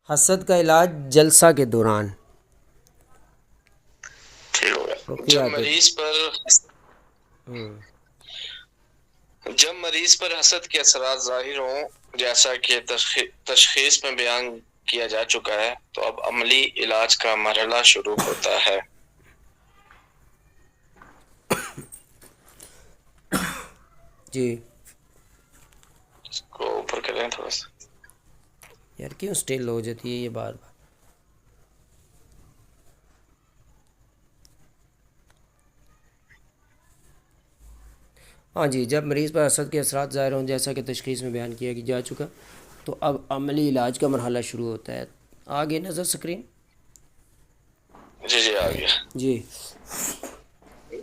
حسد کا علاج جلسہ کے دوران ٹھیک ہو گیا۔ رقیہ کے جب مریض پر حسد کے اثرات ظاہر ہوں، جیسا کہ تشخیص میں بیان کیا جا چکا ہے، تو اب عملی علاج کا مرحلہ شروع ہوتا ہے۔ جی اس کو اوپر کریں تھوڑا سا۔ یار کیوں سٹل ہو جاتی ہے یہ بار بار؟ ہاں جی، جب مریض پر حسد کے اثرات ظاہر ہوں جیسا کہ تشخیص میں بیان کیا جا چکا، تو اب عملی علاج کا مرحلہ شروع ہوتا ہے۔ آگے نظر سکرین۔ جی آ گیا۔ جی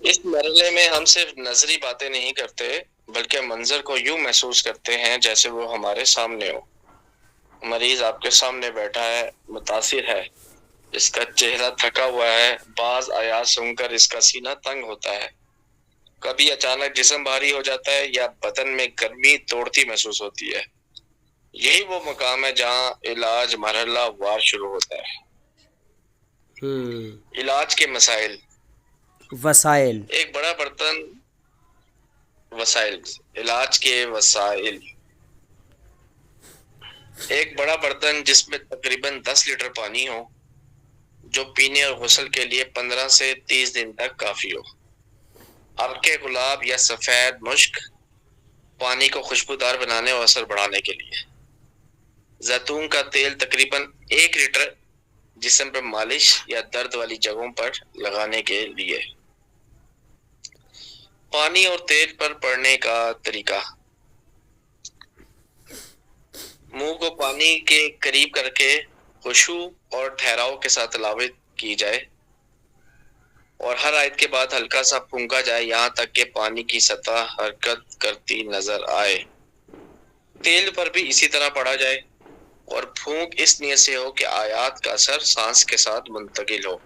اس مرحلے میں ہم صرف نظری باتیں نہیں کرتے، بلکہ منظر کو یوں محسوس کرتے ہیں جیسے وہ ہمارے سامنے ہو۔ مریض آپ کے سامنے بیٹھا ہے، متاثر ہے، اس کا چہرہ تھکا ہوا ہے، بعض آیات سن کر اس کا سینہ تنگ ہوتا ہے، کبھی اچانک جسم بھاری ہو جاتا ہے یا بدن میں گرمی توڑتی محسوس ہوتی ہے۔ یہی وہ مقام ہے جہاں علاج مرحلہ وار شروع ہوتا ہے۔ علاج کے مسائل۔ وسائل۔ ایک بڑا برتن۔ وسائل۔ علاج کے وسائل۔ ایک بڑا برتن جس میں تقریباً 10 لیٹر پانی ہو، جو پینے اور غسل کے لیے 15 سے 30 دن تک کافی ہو۔ عرق گلاب یا سفید مشک، پانی کو خوشبودار بنانے اور اثر بڑھانے کے لیے۔ زیتون کا تیل تقریباً 1 لیٹر، جسم پر مالش یا درد والی جگہوں پر لگانے کے لیے۔ پانی اور تیل پر پڑنے کا طریقہ۔ منہ کو پانی کے قریب کر کے خشوع اور ٹھہراؤ کے ساتھ تلاوت کی جائے اور ہر آیت کے بعد ہلکا سا پھونکا جائے یہاں تک کہ پانی کی سطح حرکت کرتی نظر آئے۔ تیل پر بھی اسی طرح پڑا جائے اور پھونک اس نیت سے ہو کہ آیات کا اثر سانس کے ساتھ منتقل ہو۔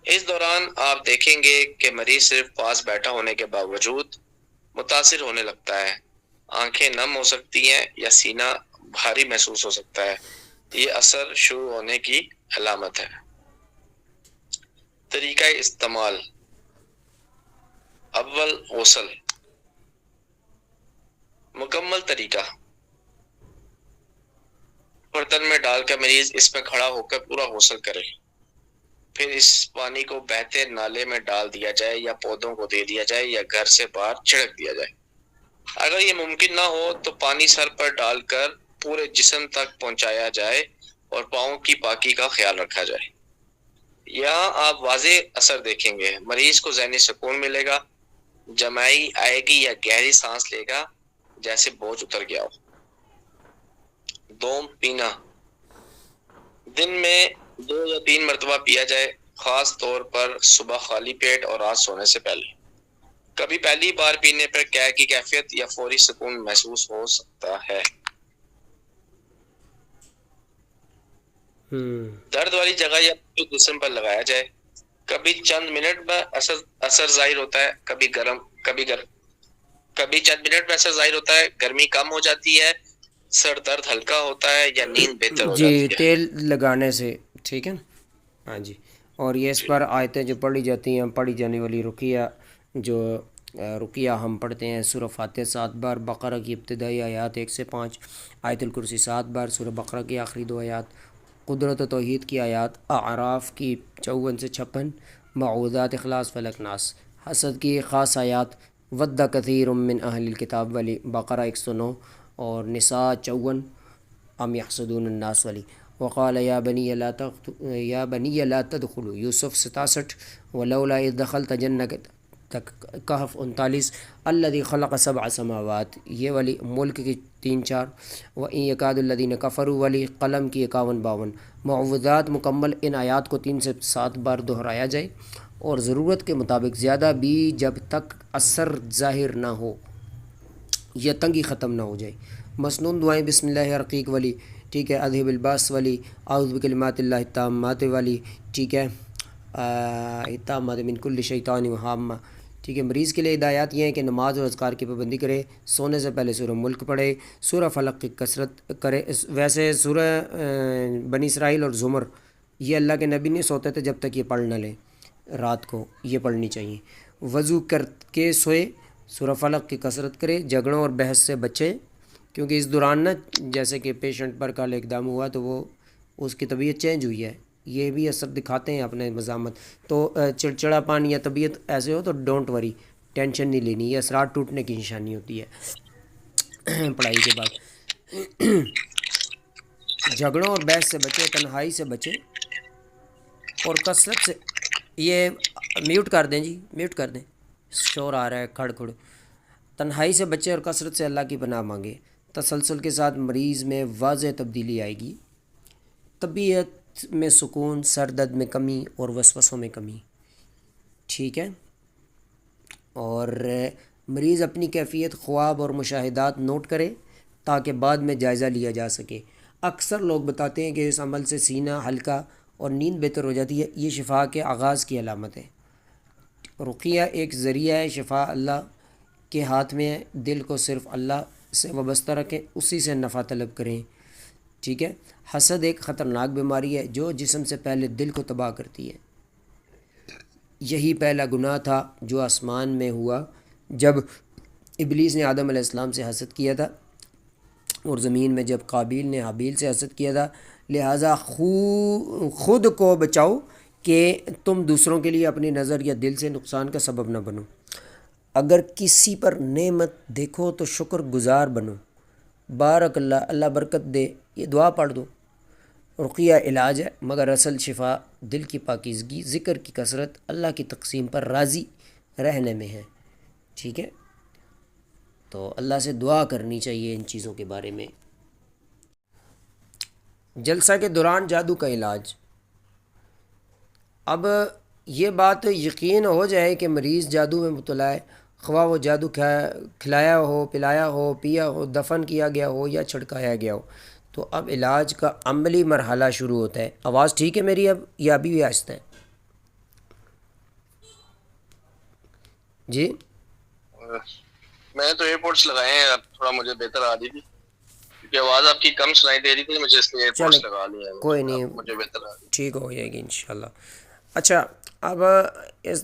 اس دوران آپ دیکھیں گے کہ مریض صرف پاس بیٹھا ہونے کے باوجود متاثر ہونے لگتا ہے، آنکھیں نم ہو سکتی ہیں یا سینہ بھاری محسوس ہو سکتا ہے۔ یہ اثر شروع ہونے کی علامت ہے۔ طریقہ استعمال۔ اول، غسل۔ مکمل طریقہ: برتن میں ڈال کر مریض اس میں کھڑا ہو کر پورا غسل کرے، پھر اس پانی کو بہتے نالے میں ڈال دیا جائے یا پودوں کو دے دیا جائے یا گھر سے باہر چھڑک دیا جائے۔ اگر یہ ممکن نہ ہو تو پانی سر پر ڈال کر پورے جسم تک پہنچایا جائے اور پاؤں کی پاکی کا خیال رکھا جائے۔ یہاں آپ واضح اثر دیکھیں گے، مریض کو ذہنی سکون ملے گا، جمائی آئے گی یا گہری سانس لے گا جیسے بوجھ اتر گیا ہو۔ دوم، پینا۔ دن میں 2 یا 3 مرتبہ پیا جائے، خاص طور پر صبح خالی پیٹ اور رات سونے سے پہلے۔ کبھی پہلی بار پینے پر قے کی کیفیت یا فوری سکون محسوس ہو سکتا ہے۔ درد والی جگہ یا جسم پر لگایا جائے، کبھی چند منٹ میں اثر ظاہر ہوتا ہے، کبھی چند منٹ میں اثر ظاہر ہوتا ہے، گرمی کم ہو جاتی ہے، سر درد ہلکا ہوتا ہے یا نیند بہتر ہو جاتی جی ہے۔ تیل لگانے سے، ٹھیک ہے نا؟ ہاں جی۔ اور یہ اس پر آیتیں جو پڑھی جاتی ہیں، پڑھی جانے والی رقیہ، جو رقیہ ہم پڑھتے ہیں، سورہ فاتحہ 7 بار، بقرہ کی ابتدائی آیات 1 سے 5، آیت الکرسی 7 بار، سورہ بقرہ کی آخری 2 آیات، قدرت و توحید کی آیات، اعراف کی 54 سے 56، معوذات، اخلاص، فلق، ناس، حسد کی خاص آیات، ود کثیر من اہل الکتاب والی، بقرہ 109 اور نساء 54، ام یحسدون الناس والی، وقال یا بنی لا تدخلوا، یوسف 67، ولولا اذ دخلت جنتک، کہف 39، الذی خلق 7 سماوات، یہ والی، ملک کی 3-4، وَإِن يَكَادُ الَّذِينَ كَفَرُوا والی، قلم کی 51-52۔ معوذات مکمل ان آیات کو 3 سے 7 بار دہرایا جائے اور ضرورت کے مطابق زیادہ بھی، جب تک اثر ظاہر نہ ہو یا تنگی ختم نہ ہو جائے۔ مسنون دعائیں، بسم اللہ الرقیق والی، ٹھیک ہے، اذھب الباس والی، اعوذ بکلمات اللہ التامات والی، ٹھیک ہے، التامات من کل شیطان وہامہ، ٹھیک ہے. مریض کے لیے ہدایات یہ ہیں کہ نماز اور اذکار کی پابندی کرے, سونے سے پہلے سورہ ملک پڑھے, سورہ فلق کی کثرت کرے. ویسے سورہ بنی اسرائیل اور زمر یہ اللہ کے نبی نہیں سوتے تھے جب تک یہ پڑھ نہ لیں, رات کو یہ پڑھنی چاہیے. وضو کر کے سوئے, سورہ فلق کی کثرت کرے, جھگڑوں اور بحث سے بچے, کیونکہ اس دوران نا جیسے کہ پیشنٹ پر کل اقدام ہوا تو وہ اس کی طبیعت چینج ہوئی ہے, یہ بھی اثر دکھاتے ہیں اپنے مزاحمت. تو چڑچڑا پان یا طبیعت ایسے ہو تو ڈونٹ وری, ٹینشن نہیں لینی, یہ اثرات ٹوٹنے کی نشانی ہوتی ہے پڑھائی کے بعد. جھگڑوں اور بحث سے بچے, تنہائی سے بچے اور کثرت سے. یہ میوٹ کر دیں جی, میوٹ کر دیں, شور آ رہا ہے کھڑ کھڑ. تنہائی سے بچے اور کثرت سے اللہ کی پناہ مانگے. تسلسل کے ساتھ مریض میں واضح تبدیلی آئے گی, طبیعت میں سکون, سر درد میں کمی اور وسوسوں میں کمی. ٹھیک ہے. اور مریض اپنی کیفیت, خواب اور مشاہدات نوٹ کرے تاکہ بعد میں جائزہ لیا جا سکے. اکثر لوگ بتاتے ہیں کہ اس عمل سے سینہ ہلکا اور نیند بہتر ہو جاتی ہے, یہ شفا کے آغاز کی علامت ہے. رقیہ ایک ذریعہ ہے شفا, اللہ کے ہاتھ میں ہے. دل کو صرف اللہ سے وابستہ رکھیں, اسی سے نفع طلب کریں. ٹھیک ہے. حسد ایک خطرناک بیماری ہے جو جسم سے پہلے دل کو تباہ کرتی ہے. یہی پہلا گناہ تھا جو آسمان میں ہوا جب ابلیس نے آدم علیہ السلام سے حسد کیا تھا, اور زمین میں جب قابیل نے حابیل سے حسد کیا تھا. لہٰذا خود کو بچاؤ کہ تم دوسروں کے لیے اپنی نظر یا دل سے نقصان کا سبب نہ بنو. اگر کسی پر نعمت دیکھو تو شکر گزار بنو. بارک اللہ, اللہ برکت دے, یہ دعا پڑھ دو. رقیہ علاج ہے مگر اصل شفا دل کی پاکیزگی, ذکر کی کثرت, اللہ کی تقسیم پر راضی رہنے میں ہے. ٹھیک ہے. تو اللہ سے دعا کرنی چاہیے ان چیزوں کے بارے میں. جلسہ کے دوران جادو کا علاج. اب یہ بات یقین ہو جائے کہ مریض جادو میں مبتلا ہے, خواہ وہ جادو کھلایا ہو, پلایا ہو, پیا ہو, دفن کیا گیا ہو یا چھڑکایا گیا ہو, تو اب علاج کا عملی مرحلہ شروع ہوتا ہے. آواز ٹھیک ہے میری اب یا ابھی بھی آہستہ ہے؟ جی میں نے تو ایئر پورٹس لگائے ہیں, اب تھوڑا مجھے بہتر آ رہی تھی کیونکہ آواز آپ کی کم سنائی دے رہی تھی, مجھے اس لیے ایئر چلے پورٹس لگا لیا ہے. کوئی نہیں, اب مجھے بہتر آ رہی ٹھیک ہو جائے گی انشاءاللہ. اچھا اب اس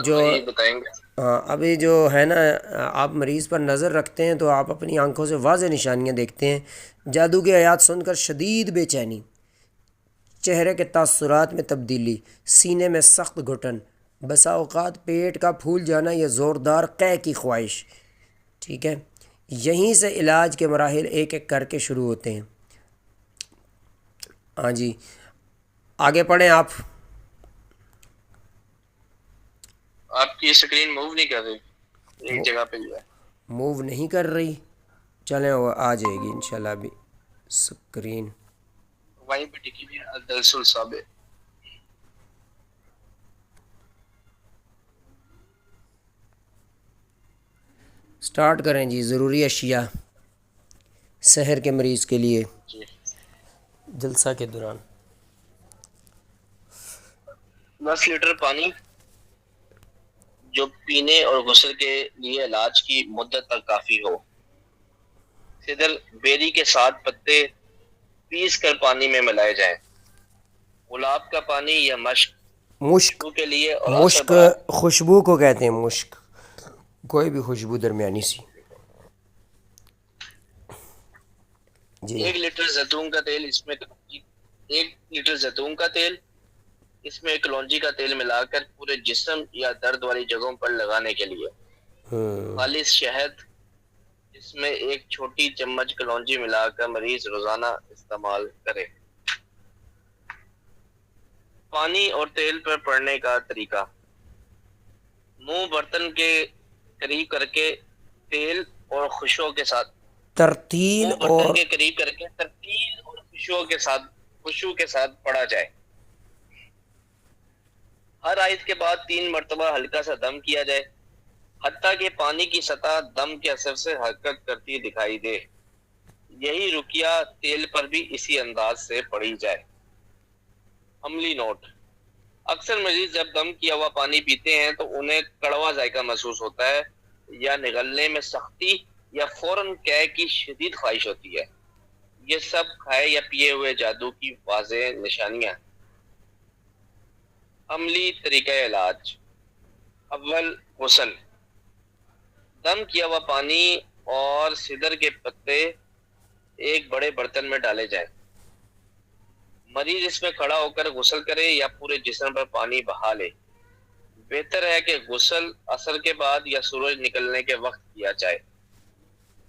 جو ہے, بتائیں گے. ہاں ابھی جو ہے نا, آپ مریض پر نظر رکھتے ہیں تو آپ اپنی آنکھوں سے واضح نشانیاں دیکھتے ہیں. جادو کے آیات سن کر شدید بے چینی, چہرے کے تاثرات میں تبدیلی, سینے میں سخت گھٹن, بسا اوقات پیٹ کا پھول جانا یا زوردار قے کی خواہش. ٹھیک ہے. یہیں سے علاج کے مراحل ایک ایک کر کے شروع ہوتے ہیں. ہاں جی آگے پڑھیں آپ. آپ کی اسکرین موو نہیں کر رہی, ایک جگہ پہ جو ہے موو نہیں کر رہی, چلیں وہ آ جائے گی انشاءاللہ ابھی اسکرین. وہیں پہ ٹکی ہوئی ہے, الدرس الصابر. سٹارٹ کریں جی. ضروری اشیاء سحر کے مریض کے لیے جی. جلسہ کے دوران 10 لیٹر پانی جو پینے اور غسل کے لیے علاج کی مدت تک کافی ہو. سدر بیری کے 7 پتے پیس کر پانی میں ملائے جائیں. گلاب کا پانی یا مشک مشک, کے لیے اور مشک خوشبو کو کہتے ہیں, مشک کوئی بھی خوشبو درمیانی سی. جی 1 لیٹر زیتون کا تیل, اس میں 1 لیٹر زیتون کا تیل, اس میں کلونجی کا تیل ملا کر پورے جسم یا درد والی جگہوں پر لگانے کے لیے. خالص شہد, اس میں 1 چھوٹی چمچ کلونجی ملا کر مریض روزانہ استعمال کرے. پانی اور تیل پر پڑنے کا طریقہ. منہ برتن کے قریب کر کے تیل اور خوشبو کے ساتھ ترتیل اور کے قریب کر کے ترتیل اور خوشبو کے ساتھ پڑا جائے. ہر آیت کے بعد 3 مرتبہ ہلکا سا دم کیا جائے حتیٰ کہ پانی کی سطح دم کے اثر سے حرکت کرتی دکھائی دے. یہی رقیہ تیل پر بھی اسی انداز سے پڑھی جائے. عملی نوٹ: اکثر مریض جب دم کیا ہوا پانی پیتے ہیں تو انہیں کڑوا ذائقہ محسوس ہوتا ہے یا نگلنے میں سختی یا فوراً قے کی شدید خواہش ہوتی ہے. یہ سب کھائے یا پیے ہوئے جادو کی واضح نشانیاں. عملی طریقہ علاج: اول، غسل. دم کیا ہوا پانی اور سدر کے پتے ایک بڑے برتن میں ڈالے جائیں. مریض اس میں کھڑا ہو کر غسل کرے یا پورے جسم پر پانی بہا لے. بہتر ہے کہ غسل عصر کے بعد یا سورج نکلنے کے وقت کیا جائے.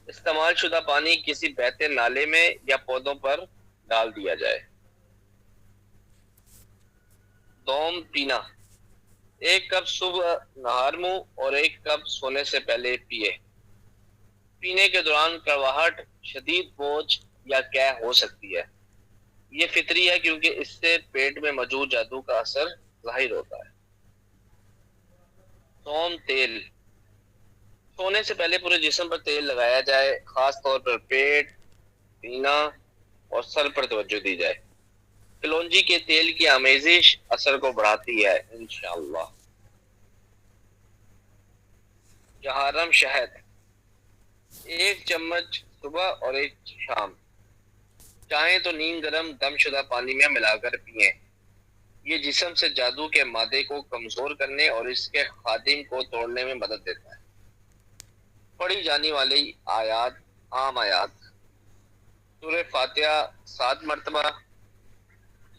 استعمال شدہ پانی کسی بہتے نالے میں یا پودوں پر ڈال دیا جائے. دوم پینا: 1 کپ صبح نہار منہ اور 1 کپ سونے سے پہلے پیے. پینے کے دوران کڑواہٹ، شدید بوجھ یا قے ہو سکتی ہے. یہ فطری ہے کیونکہ اس سے پیٹ میں موجود جادو کا اثر ظاہر ہوتا ہے. سوم تیل: سونے سے پہلے پورے جسم پر تیل لگایا جائے، خاص طور پر پیٹ، سینہ اور سر پر توجہ دی جائے. کلونجی کے تیل کی آمیزش اثر کو بڑھاتی ہے انشاءاللہ. جہارم شہد: 1 چمچ صبح اور 1 شام. چاہیں تو نیم گرم دم شدہ پانی میں ملا کر پئیں. یہ جسم سے جادو کے مادے کو کمزور کرنے اور اس کے خادم کو توڑنے میں مدد دیتا ہے. پڑھی جانے والی آیات: عام آیات: سورہ فاتحہ 7 مرتبہ،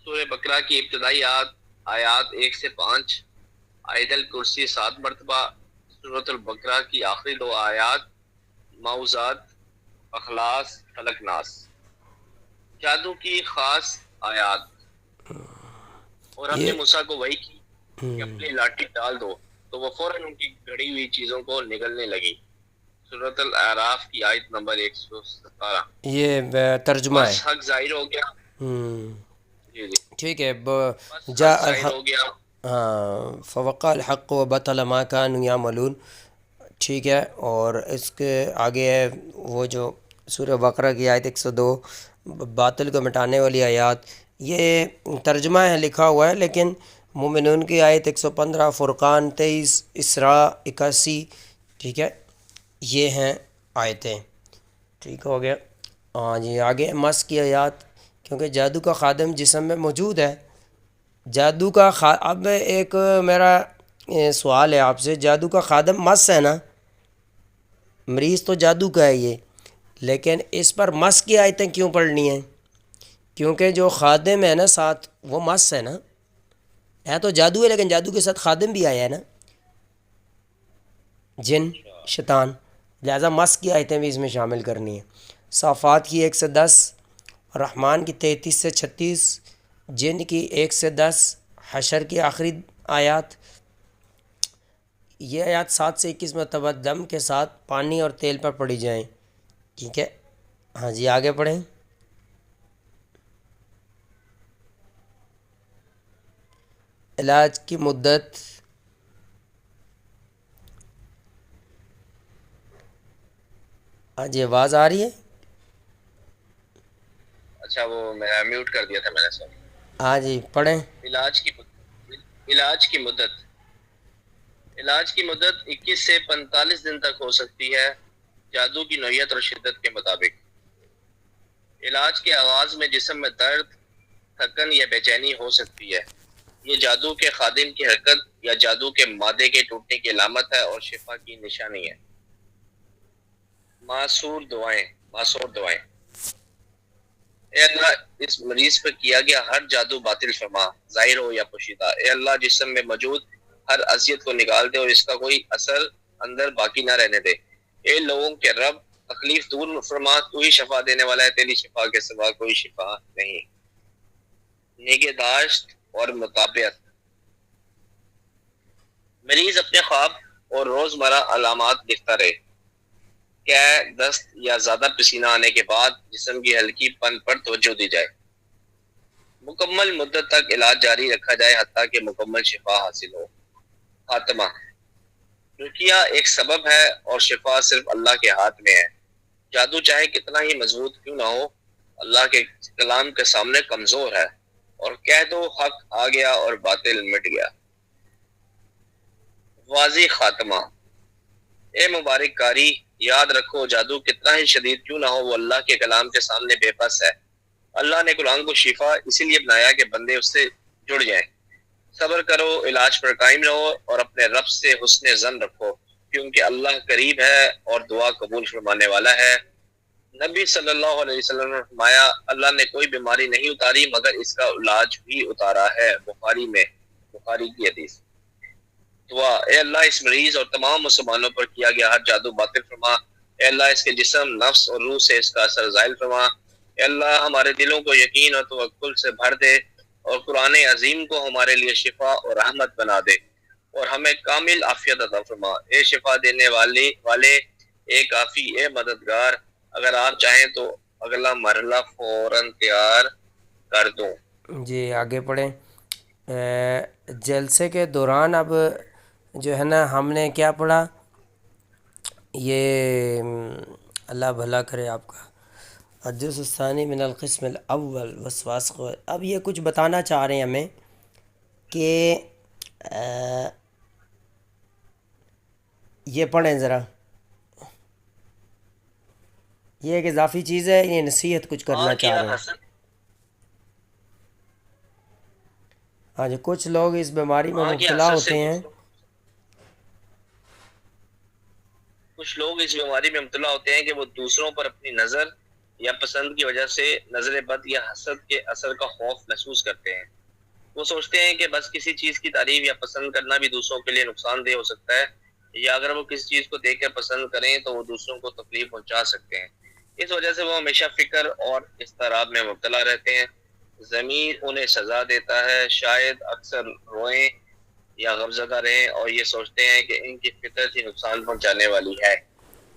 سورہ بقرہ کی ابتدائی آیات 1 سے 5، آیت الکرسی 7 مرتبہ، سورۃ البقرہ کی آخری 2 آیات، معوذات، اخلاص، فلق، ناس. جادو کی خاص آیات: اور ہم نے موسیٰ کو وحی کی کہ اپنی لاٹھی ڈال دو تو وہ فوراً ان کی گھڑی ہوئی چیزوں کو نگلنے لگی. سورۃ الاعراف کی آیت نمبر 117. یہ ترجمہ ہے. بس حق ظاہر ہو گیا. جی جی ٹھیک ہے. بس جا حق ظاہر الحق، ہو گیا. ہاں، فوقع الحق و بطل ما كانوا يعملون. ٹھیک ہے. اور اس کے آگے ہے وہ جو سورہ بقرہ کی آیت 102، باطل کو مٹانے والی آیات. یہ ترجمہ ہے، لکھا ہوا ہے، لیکن مومنون کی آیت 115، فرقان 23، اسراء 81. ٹھیک ہے، یہ ہیں آیتیں. ٹھیک ہو گیا. ہاں جی، آگے مس کی آیات. کیونکہ جادو کا خادم جسم میں موجود ہے. جادو کا اب ایک میرا سوال ہے آپ سے، جادو کا خادم مس ہے نا، مریض تو جادو کا ہے یہ، لیکن اس پر مس کی آیتیں کیوں پڑھنی ہیں؟ کیونکہ جو خادم ہے نا ساتھ، وہ مس ہے نا، ہے تو جادو ہے لیکن جادو کے ساتھ خادم بھی آیا ہے نا، جن، شیطان. لہذا مس کی آیتیں بھی اس میں شامل کرنی ہیں. صافات کی 1 سے 10، رحمان کی 33 سے 36، جن کی 1 سے 10، حشر کی آخری آیات. یہ آیات 7 سے 21 مرتبہ دم کے ساتھ پانی اور تیل پر پڑھی جائیں. ٹھیک ہے. ہاں جی، آگے پڑھیں. علاج کی مدت: ہاں جی، آواز آ رہی ہے؟ اچھا، وہ میں میوٹ کر دیا تھا میں نے سر. ہاں جی، پڑھیں. علاج کی مدت: علاج کی مدت 21 سے 45 دن تک ہو سکتی ہے، جادو کی نوعیت اور شدت کے مطابق. علاج کے آغاز میں جسم میں درد، تھکن یا بے چینی ہو سکتی ہے. یہ جادو کے خادم کی حرکت یا جادو کے مادے کے ٹوٹنے کی علامت ہے اور شفا کی نشانی ہے. معصور دعائیں: اے اللہ، اس مریض پر کیا گیا ہر جادو باطل فرما، ظاہر ہو یا پوشیدہ. اے اللہ، جسم میں موجود ہر اذیت کو نکال دے اور اس کا کوئی اثر اندر باقی نہ رہنے دے. اے لوگوں کے رب، تکلیف دور فرما، تو ہی شفا دینے والا ہے، تیری شفا کے سوا کوئی شفا نہیں. نگہداشت اور مطابعت: مریض اپنے خواب اور روزمرہ علامات لکھتا رہے. دست یا زیادہ پسینہ آنے کے بعد جسم کی ہلکی پن پر توجہ دی جائے. مکمل مدت تک علاج جاری رکھا جائے حتیٰ کہ مکمل شفا حاصل ہو. خاتمہ: رقیہ ایک سبب ہے اور شفا صرف اللہ کے ہاتھ میں ہے. جادو چاہے کتنا ہی مضبوط کیوں نہ ہو، اللہ کے کلام کے سامنے کمزور ہے. اور کہہ دو حق آ گیا اور باطل مٹ گیا۔ واضح خاتمہ۔ اے مبارک کاری، یاد رکھو جادو کتنا ہی شدید کیوں نہ ہو، وہ اللہ کے کلام کے سامنے بے بس ہے۔ اللہ نے قرآن کو شفا اسی لیے بنایا کہ بندے اس سے جڑ جائیں۔ صبر کرو، علاج پر قائم رہو اور اپنے رب سے حسن ظن رکھو، کیونکہ اللہ قریب ہے اور دعا قبول فرمانے والا ہے۔ نبی صلی اللہ علیہ وسلم نے فرمایا، اللہ نے کوئی بیماری نہیں اتاری مگر اس کا علاج بھی اتارا ہے، بخاری کی حدیث۔ دعا۔ اے اللہ اس مریض اور تمام مسلمانوں پر کیا گیا ہر جادو باطل فرما۔ اے اللہ اس کے جسم، نفس اور روح سے اس کا اثر زائل فرما۔ اے اللہ ہمارے دلوں کو یقین اور توکل سے بھر دے اور قرآن عظیم کو ہمارے لیے شفا اور رحمت بنا دے اور ہمیں کامل عافیت عطا فرما۔ اے شفا دینے والے، اے کافی، اے مددگار، اگر آپ چاہیں تو اگلا مرحلہ فوراً تیار کر دوں۔ جی آگے پڑھیں۔ جلسے کے دوران اب جو ہے نا ہم نے کیا پڑھا، یہ اللہ بھلا کرے آپ کا، الجزء الثانی من القسم الاول وسواس کو۔ اب یہ کچھ بتانا چاہ رہے ہیں ہمیں کہ یہ پڑھیں ذرا، یہ ایک اضافی چیز ہے، یہ نصیحت کچھ کرنا چاہ رہے ہیں۔ ہاں جی، کچھ لوگ اس بیماری میں مبتلا ہوتے ہیں، کہ وہ دوسروں پر اپنی نظر یا پسند کی وجہ سے نظر بد یا حسد کے اثر کا خوف محسوس کرتے ہیں۔ وہ سوچتے ہیں کہ بس کسی چیز کی تعریف یا پسند کرنا بھی دوسروں کے لیے نقصان دہ ہو سکتا ہے، یا اگر وہ کسی چیز کو دیکھ کر پسند کریں تو وہ دوسروں کو تکلیف پہنچا سکتے ہیں۔ اس وجہ سے وہ ہمیشہ فکر اور اضطراب میں مبتلا رہتے ہیں۔ ضمیر انہیں سزا دیتا ہے، شاید اکثر روئیں یا غمزدہ رہیں اور یہ سوچتے ہیں کہ ان کی فطرت ہی نقصان پہنچانے والی ہے۔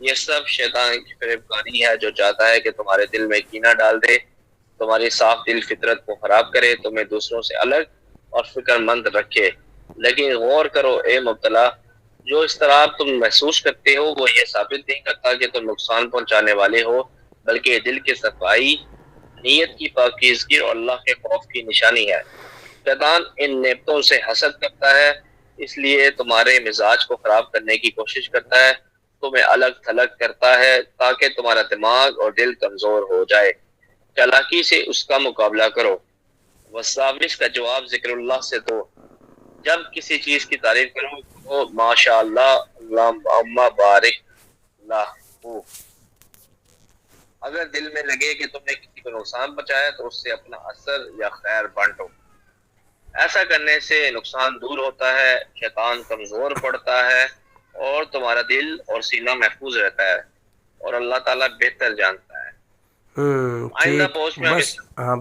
یہ سب شیطان کی فریب کاری ہے جو چاہتا ہے کہ تمہارے دل میں کینہ ڈال دے، تمہاری صاف دل فطرت کو خراب کرے، تمہیں دوسروں سے الگ اور فکر مند رکھے۔ لیکن غور کرو اے مبتلا، جو اضطراب تم محسوس کرتے ہو وہ یہ ثابت نہیں کرتا کہ تم نقصان پہنچانے والے ہو، بلکہ دل کی صفائی، نیت کی پاکیزگی اور اللہ کے خوف کی نشانی ہے۔ شیطان ان نعمتوں سے حسد کرتا ہے، اس لیے تمہارے مزاج کو خراب کرنے کی کوشش کرتا ہے، تمہیں الگ تھلگ کرتا ہے تاکہ تمہارا دماغ اور دل کمزور ہو جائے۔ چالاکی سے اس کا مقابلہ کرو۔ وساوس کا جواب ذکر اللہ سے دو۔ جب کسی چیز کی تعریف کرو تو ماشاء اللہ، اللہم بارک اللہ۔ اگر دل میں لگے کہ تم نے کسی کو نقصان پہنچایا تو اس سے اپنا اثر یا خیر بانٹو۔ ایسا کرنے سے نقصان دور ہوتا ہے، شیطان کمزور پڑتا ہے اور تمہارا دل اور سینہ محفوظ رہتا ہے، اور اللہ تعالیٰ بہتر جانتا ہے۔ آئندہ پوسٹ میں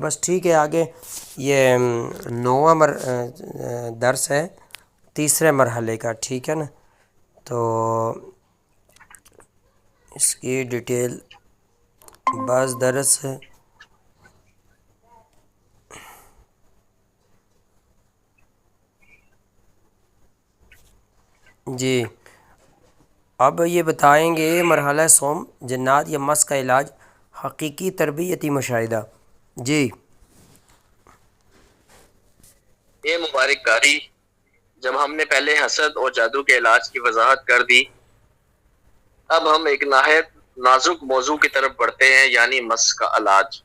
بس ٹھیک ہے۔ آگے یہ 9واں درس ہے، تیسرے مرحلے کا، ٹھیک ہے نا؟ تو اس کی ڈیٹیل بعض درس ہے۔ جی اب یہ بتائیں گے مرحلہ سوم، جنات یا مس کا علاج، حقیقی تربیتی مشاہدہ۔ جی یہ مبارک کاری، جب ہم نے پہلے حسد اور جادو کے علاج کی وضاحت کر دی، اب ہم ایک نہایت نازک موضوع کی طرف بڑھتے ہیں، یعنی مس کا علاج۔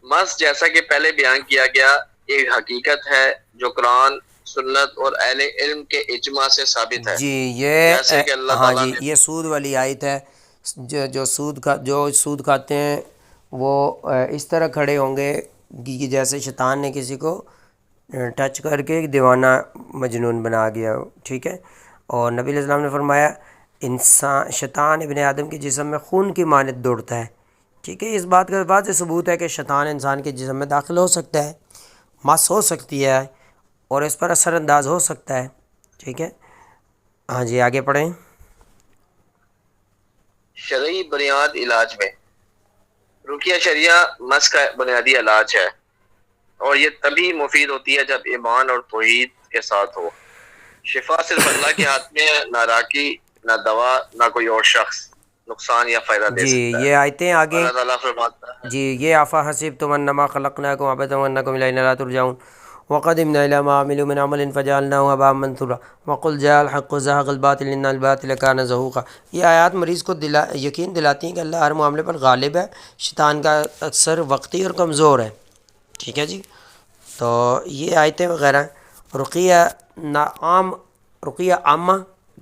مس جیسا کہ پہلے بیان کیا گیا ایک حقیقت ہے جو قرآن، سنت اور اہل علم کے اجماع سے ثابت ہے۔ جی یہ جیسے کہ اللہ ہاں تعالیٰ جی، یہ سود والی آیت ہے۔ جو سود کھاتے ہیں وہ اس طرح کھڑے ہوں گے کہ جیسے شیطان نے کسی کو ٹچ کر کے دیوانہ مجنون بنا گیا، ٹھیک ہے؟ اور نبی علیہ السلام نے فرمایا شیطان ابن آدم کے جسم میں خون کی مانند دوڑتا ہے، ٹھیک ہے؟ اس بات کا واضح ثبوت ہے کہ شیطان انسان کے جسم میں داخل ہو سکتا ہے، مس ہو سکتی ہے اور اس پر اثر انداز ہو سکتا ہے، ٹھیک ہے؟ ہاں جی آگے پڑھیں۔ شرعی بنیاد علاج میں رقیہ شریعہ مس کا بنیادی علاج ہے، اور یہ تبھی مفید ہوتی ہے جب ایمان اور توحید کے ساتھ ہو۔ شفا صرف اللہ کے ہاتھ میں ہے، نہ راقی، نہ دوا، نہ کوئی اور شخص۔ نقصان یا فائدہ دے جی سکتا ہے. یہ آیتیں آگے اللہ تعالیٰ فرماتا ہے جی یہ افحسبتم انما خلقناکم عبثا وانکم الینا لا ترجعون وقدمنا الی ما عملوا من عمل فجعلناه هباء منثورا وقل جاء الحق وزهق الباطل ان الباطل كان زهوقا. یہ آیات مریض کو یقین دلاتی ہیں کہ اللہ ہر معاملے پر غالب ہے، شیطان کا اکثر وقتی اور کمزور ہے. ٹھیک ہے جی، تو یہ آیتیں وغیرہ رقیہ عام، رقیہ عامہ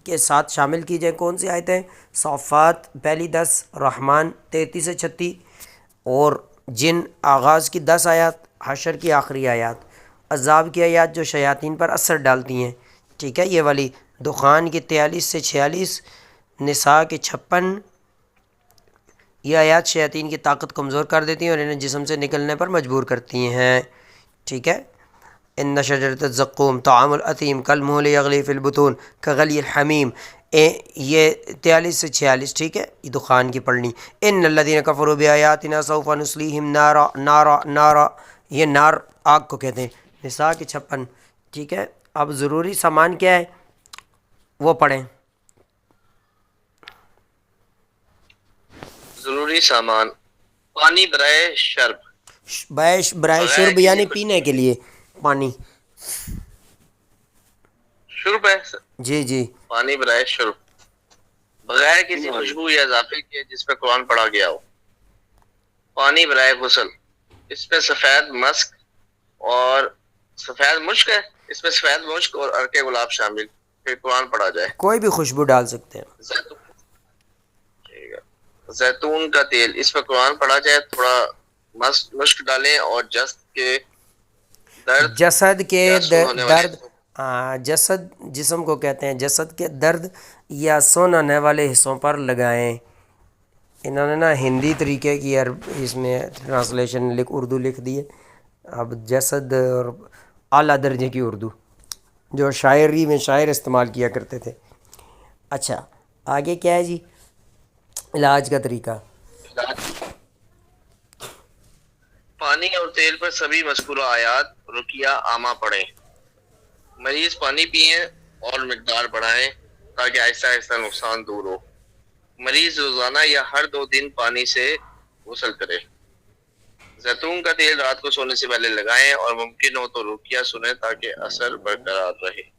کے ساتھ شامل کی جائیں. کون سی آیتیں؟ صافات پہلی 10، رحمان 33 سے 36، اور جن آغاز کی 10 آیات، حشر کی آخری آیات، عذاب کی آیات جو شیاطین پر اثر ڈالتی ہیں. ٹھیک ہے، یہ والی دخان کی 43 سے 46، نساء کے 56. یہ آیات شیاطین کی طاقت کمزور کر دیتی ہیں اور انہیں جسم سے نکلنے پر مجبور کرتی ہیں. ٹھیک ہے، ان شجرۃ الزقوم طعام الاثیم کالمہل یغلی فی البطون کغلی الحمیم. یہ 43 سے 46. ٹھیک ہے، یہ دخان کی پڑھنی. ان الذین کفروا بآیاتنا سوف نصلیہم نارا نارا نارا، یہ نار آگ کو کہتے ہیں. نساء کی 56. ٹھیک ہے، اب ضروری سامان کیا ہے وہ پڑھیں. ضروری سامان: پانی برائے شرب، برائے بغیر شرب کسی یعنی پینے کے لیے پانی. شرب ہے جی جی پانی برائے شرب، بغیر کسی خوشبو یا اضافے کے جس پہ قرآن پڑھا گیا ہو. پانی برائے غسل، اس پہ سفید مشک اور سفید مشک ہے، اس میں سفید مشک اور عرق گلاب شامل، پھر قرآن پڑھا جائے. کوئی بھی خوشبو ڈال سکتے ہیں. زیتون، ٹھیک ہے، زیتون کا تیل، اس پہ قرآن پڑھا جائے. تھوڑا مشک ڈالیں اور جسد کے درد جسد کے یا سن ہونے والے درد، جسد جسم کو کہتے ہیں، جسد کے درد یا سون آنے والے حصوں پر لگائیں. انہوں نے نا ہندی طریقے کی اس میں ٹرانسلیشن اردو لکھ دی ہے. اب جسد اور اعلیٰ درجے کی اردو جو شاعری میں شاعر استعمال کیا کرتے تھے. اچھا آگے کیا ہے جی؟ علاج کا طریقہ. پانی اور تیل پر سبھی مذکورہ آیات رقیہ عامہ پڑھیں. مریض پانی پئیں اور مقدار بڑھائیں تاکہ آہستہ آہستہ نقصان دور ہو. مریض روزانہ یا ہر 2 دن پانی سے غسل کرے. زیتون کا تیل رات کو سونے سے پہلے لگائیں اور ممکن ہو تو رقیہ سنیں تاکہ اثر برقرار رہے.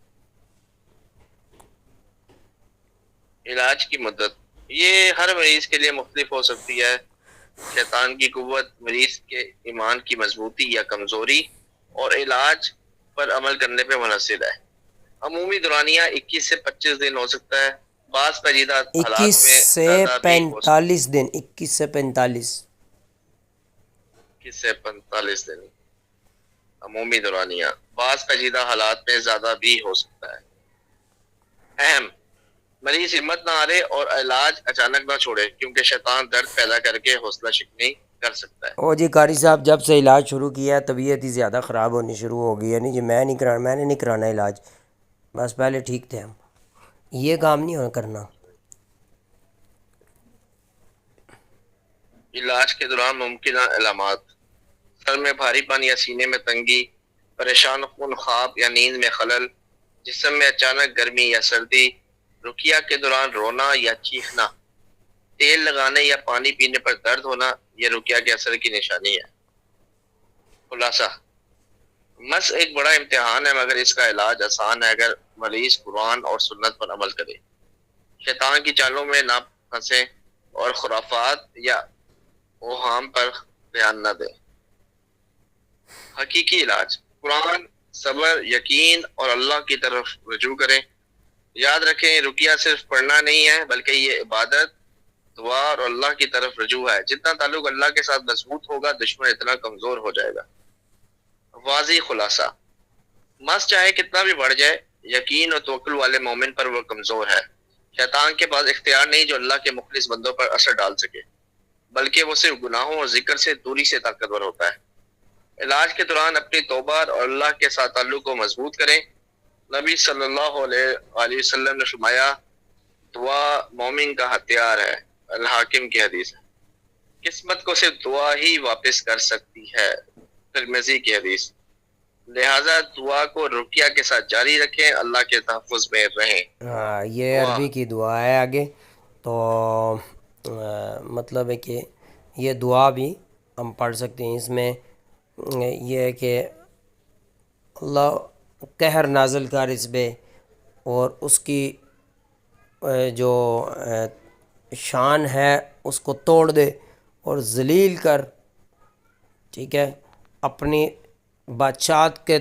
علاج کی مدت: یہ ہر مریض کے لیے مختلف ہو سکتی ہے. شیطان کی قوت، مریض کے ایمان کی مضبوطی یا کمزوری اور علاج پر عمل کرنے پہ منحصر ہے. عمومی دورانیہ 21 سے 25 دن ہو سکتا ہے. بعض پیچیدہ حالات 21 میں سے زیادہ بھی ہو سکتا 45 دن، 21 سے 45. ہے. 21 سے 45 دن عمومی دورانیہ، بعض پیچیدہ حالات میں زیادہ بھی ہو سکتا ہے. اہم: مریض ہمت نہ ہارے اور علاج اچانک نہ چھوڑے کیونکہ شیطان درد پیدا کر کے حوصلہ شکنی کر سکتا ہے. او جی قاری صاحب، جب سے علاج شروع کیا ہے طبیعت ہی زیادہ خراب ہونی شروع ہو گئی ہے. نہیں جی میں نے نہیں کرانا علاج، بس پہلے ٹھیک تھے ہم، یہ کام نہیں ہونا کرنا. علاج کے دوران ممکنہ علامات: سر میں بھاری پن یا سینے میں تنگی، پریشان کن خواب یا نیند میں خلل، جسم میں اچانک گرمی یا سردی، رقیہ کے دوران رونا یا چیخنا، تیل لگانے یا پانی پینے پر درد ہونا، یہ رقیہ کے اثر کی نشانی ہے. خلاصہ: مس ایک بڑا امتحان ہے مگر اس کا علاج آسان ہے اگر مریض قرآن اور سنت پر عمل کرے، شیطان کی چالوں میں نہ پھنسے اور خرافات یا اوہام پر دھیان نہ دے. حقیقی علاج: قرآن، صبر، یقین اور اللہ کی طرف رجوع کریں. یاد رکھیں رقیہ صرف پڑھنا نہیں ہے بلکہ یہ عبادت، دعا اور اللہ کی طرف رجوع ہے. جتنا تعلق اللہ کے ساتھ مضبوط ہوگا دشمن اتنا کمزور ہو جائے گا. واضح خلاصہ: مس چاہے کتنا بھی بڑھ جائے، یقین اور توکل والے مومن پر وہ کمزور ہے. شیطان کے پاس اختیار نہیں جو اللہ کے مخلص بندوں پر اثر ڈال سکے، بلکہ وہ صرف گناہوں اور ذکر سے دوری سے طاقتور ہوتا ہے. علاج کے دوران اپنی توبہ اور اللہ کے ساتھ تعلق کو مضبوط کریں. نبی صلی اللہ علیہ وآلہ وسلم نے فرمایا دعا مومن کا ہتھیار ہے. الحاکم کی حدیث ہے. قسمت کو صرف دعا ہی واپس کر سکتی ہے. ترمذی کی حدیث. لہذا دعا کو رقیہ کے ساتھ جاری رکھیں، اللہ کے تحفظ میں رہیں. یہ عربی کی دعا ہے. آگے تو مطلب ہے کہ یہ دعا بھی ہم پڑھ سکتے ہیں. اس میں یہ ہے کہ اللہ قہر نازل کر اس پہ اور اس کی جو شان ہے اس کو توڑ دے اور ذلیل کر، ٹھیک ہے، اپنی بادشاہت کے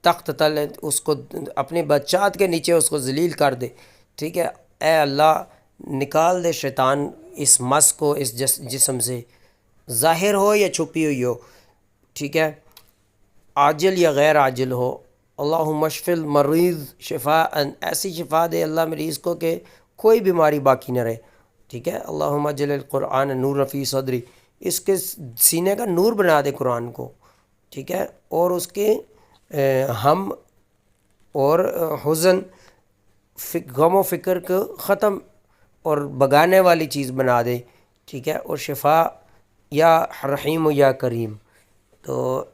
تخت تلے اس کو، اپنی بادشاہت کے نیچے اس کو ذلیل کر دے. ٹھیک ہے، اے اللہ نکال دے شیطان اس مس کو اس جسم سے، ظاہر ہو یا چھپی ہوئی ہو، ٹھیک ہے، عاجل یا غیر عاجل ہو. اللہم اشف المریض شفاء، ایسی شفا دے اللہ مریض کو کہ کوئی بیماری باقی نہ رہے. ٹھیک ہے، اللہم اجل القرآن نور فی صدری، اس کے سینے کا نور بنا دے قرآن کو. ٹھیک ہے، اور اس کے ہم اور حزن، غم و فکر کو ختم اور بگانے والی چیز بنا دے. ٹھیک ہے، اور شفا یا رحیم یا کریم. تو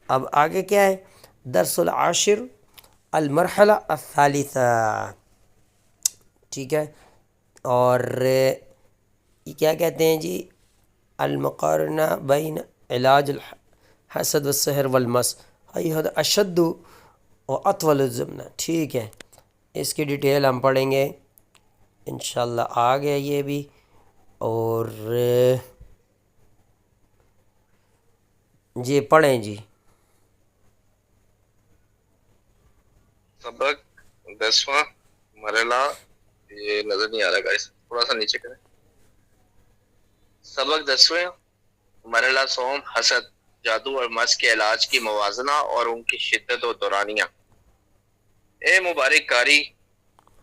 اب آگے کیا ہے؟ درس العاشر المرحلہ الثالثہ. ٹھیک ہے، اور یہ کیا کہتے ہیں جی؟ المقارنہ بین علاج الحسد والسحر والمس ایہد اشد و اطول الزمنہ. ٹھیک ہے، اس کی ڈیٹیل ہم پڑھیں گے انشاءاللہ. آ گیا یہ بھی. اور جی پڑھیں جی. سبق 10واں مرحلہ، یہ نظر نہیں آ رہا گائس، تھوڑا سا نیچے کریں. سبق 10واں مرحلہ سوم، حسد، جادو اور مس کے علاج کی موازنہ اور ان کی شدت و دورانیہ. اے مبارک کاری،